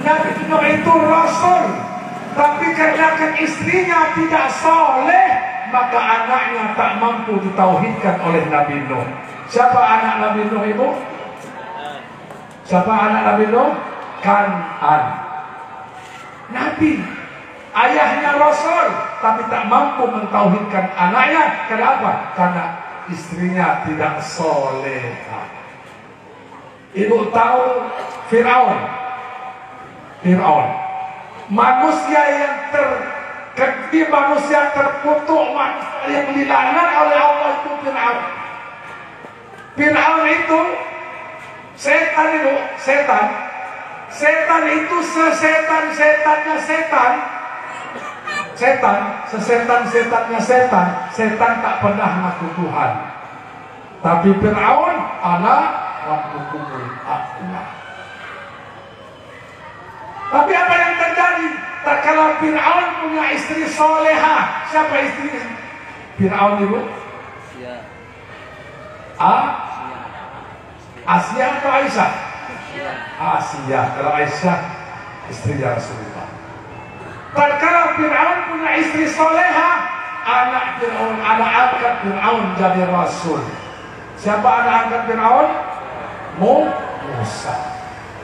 Nabi Nuh itu rasul. Tapi karena istrinya tidak soleh, maka anaknya tak mampu ditauhidkan oleh Nabi Nuh. Siapa anak Nabi Nuh ibu? Siapa anak Nabi Nuh? Kan'an. Nabi, ayahnya Rasul, tapi tak mampu mentauhidkan anaknya. Kenapa? Karena istrinya tidak soleha. Ibu tahu Fir'aun? Manusia yang Ketika manusia terkutuk, manusia yang dilaknat oleh Allah itu Fir'aun. Fir'aun itu setan itu sesetan-setannya setan. Sesetan-setannya setan tak pernah ngaku Tuhan. Tapi Fir'aun anak rabbukumul a'la. Tapi apa yang terjadi? Tak kala Fir'aun punya istri soleha. Siapa istri Fir'aun itu? Asia atau Aisyah? Asia. Kalau Aisyah istrinya Rasulullah. Tatkala Fir'aun punya istri soleha, anak Fir'aun, anak angkat Fir'aun jadi Rasul. Siapa anak angkat Fir'aun? Musa.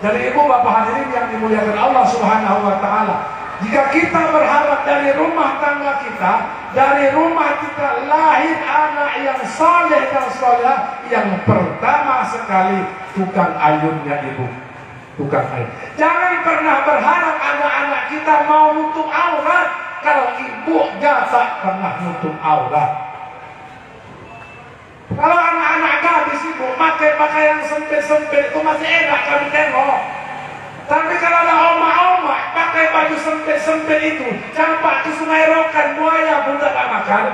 Dari ibu bapak hadirin yang dimuliakan Allah Subhanahu wa Ta'ala, jika kita berharap dari rumah tangga kita, dari rumah kita lahir anak yang saleh dan soleh, yang pertama sekali tukang ayunnya ibu. Tukang ayun. Jangan pernah berharap anak-anak kita mau nutup aurat kalau ibunya tak pernah nutup aurat. Kalau anak-anak gadis ibu pakai pakaian sempit-sempit itu masih enak kami tengok. Tapi kalau ada oma-oma pakai baju sempit-sempit itu, campak ke Sungai Rokan, buaya pun tak makan.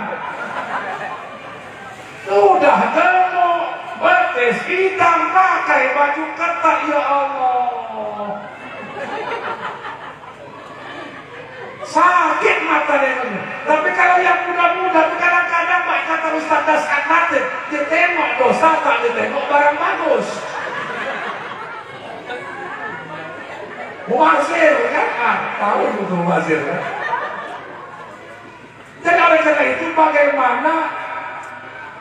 Sudah gemuk, betis, hitam, pakai baju ketat, ya Allah. Sakit mata dia. Tapi kalau yang muda-muda, kadang-kadang Pak kata Ustaz Daskan Natif, dia tengok dosa, tak dia tengok barang bagus. Muazir kan? Tahu betul Muazir kan? Jadi oleh karena itu bagaimana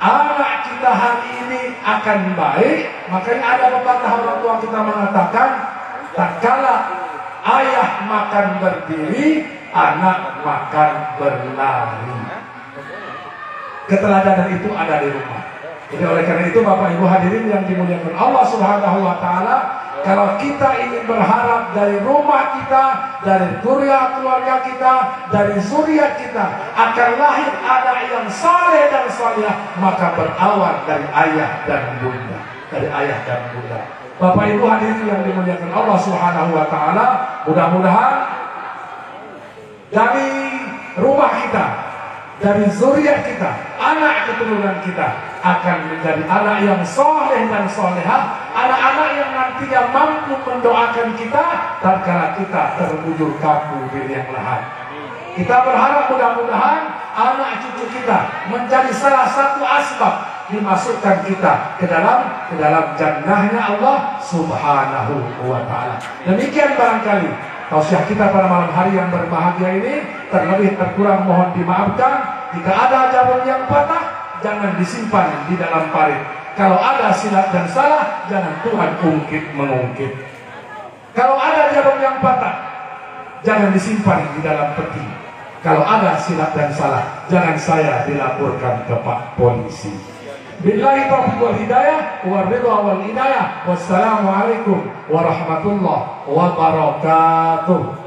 anak kita hari ini akan baik? Makanya ada pepatah orang tua kita mengatakan, tak kala ayah makan berdiri, anak makan berlari. Keteladanan itu ada di rumah. Jadi oleh karena itu Bapak Ibu hadirin yang dimuliakan Allah Subhanahu wa Ta'ala, kalau kita ingin berharap dari rumah kita, dari keluarga kita, dari zuriat kita akan lahir anak yang saleh dan salihah, maka berawal dari ayah dan bunda. Dari ayah dan bunda. Bapak Ibu hadirin yang dimuliakan Allah Subhanahu wa Ta'ala, mudah-mudahan dari rumah kita, dari zuriat kita, anak keturunan kita akan menjadi anak yang soleh dan solehah, anak-anak yang nantinya mampu mendoakan kita tatkala kita terbujur kaku di liang lahat. Kita berharap mudah-mudahan anak cucu kita menjadi salah satu asbab dimasukkan kita ke dalam jannahnya Allah Subhanahu wa Ta'ala. Demikian barangkali tausiah kita pada malam hari yang berbahagia ini. Terlebih terkurang mohon dimaafkan. Jika ada jarum yang patah, jangan disimpan di dalam parit. Kalau ada silap dan salah, jangan Tuhan ungkit mengungkit. Kalau ada jarum yang patah, jangan disimpan di dalam peti. Kalau ada silap dan salah, jangan saya dilaporkan ke Pak Polisi. Billahi taufiq wal hidayah wa ridha wal hidayah. Wassalamualaikum warahmatullahi wabarakatuh.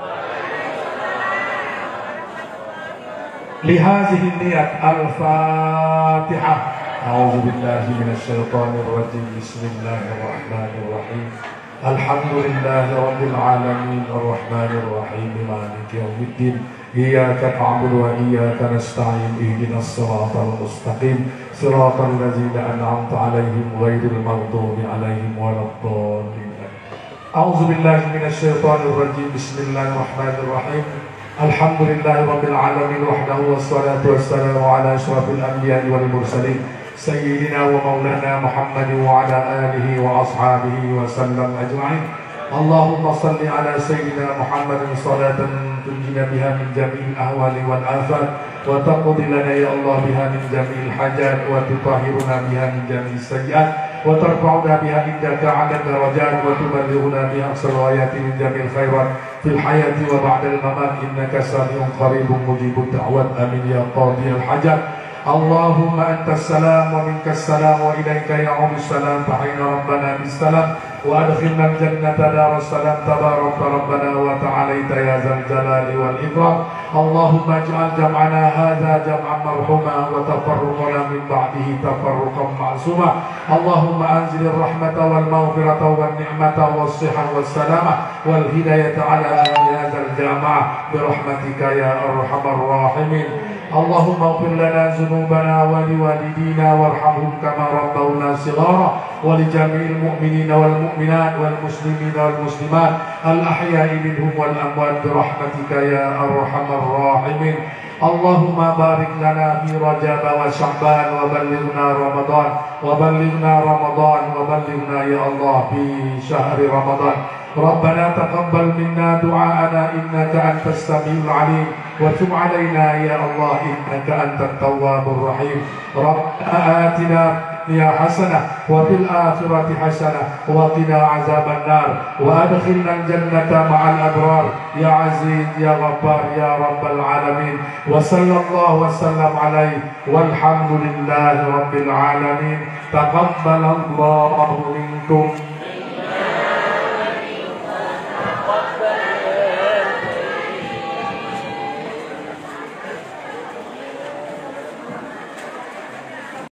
Lihadhihi niyat al-Fatihah. A'udzu billahi minasy syaithanir rajim. Bismillahirrahmanirrahim. Alhamdulillahi rabbil alamin arrahmanir rahim maliki yaumiddin. Iyyaka na'budu wa iyyaka nasta'in. Ihdinas siratal mustaqim. Siratal ladzina an'amta 'alaihim ghairil maghdubi 'alaihim waladdallin. A'udzu billahi minasy syaithanir rajim. Bismillahirrahmanirrahim. Alhamdulillahi rabbil alamin wahdahu wassalatu wassalamu ala asyrafil anbiya'i wal mursalin sayyidina wa maulana Muhammadin wa ala alihi wa ashabihi wa sallam ajma'in. Allahumma salli ala sayyidina Muhammadin salatan tunjina biha min jami'il ahwali wal afat wa taqdi lana ya Allah biha min jami'il hajat wa tutahhiruna biha min jami'is sayyi'at wa tarfa'una biha indaka 'ala darajat wa tuballighuna biha aqsal ghayati min jami'il khairat fil hayati wa ba'dal mamat innaka sami'un qaribun mujibud da'wat amin ya qadiyal hajat. اللهم أنت السلام ومنك السلام وإليك يعود السلام فحين ربنا بالسلام وأدخلنا الجنة دار السلام تبارك ربنا وتعاليت يا ذا الجلال والإكرام. اللهم اجعل جمعنا هذا جمعا مرحوما وتفرقنا من بعده تفرقا معصوما. اللهم أنزل الرحمة والمغفرة والنعمة والصحة والسلامة والهداية على أهل هذا الجامعة برحمتك يا أرحم الراحمين. اللهم اغفر لنا ذنوبنا ولوالدينا وارحمهم كما ربونا صغارا ولجميع المؤمنين والمؤمنات والمسلمين والمسلمات الأحياء منهم والأموات برحمتك يا أرحم الراحمين. اللهم بارك لنا في رجب وشعبان وبلغنا رمضان وبلغنا يا الله في شهر رمضان. ربنا تقبل منا دعاءنا إنك أنت السميع العليم وتب علينا يا الله إنك أنت التواب الرحيم. ربنا آتنا يا حسنة وفي الآخرة حسنة وقنا عذاب النار وأدخلنا الجنة مع الأبرار يا عزيز يا غفار يا رب العالمين. وصلى الله وسلم عليه والحمد لله رب العالمين. تقبل الله منكم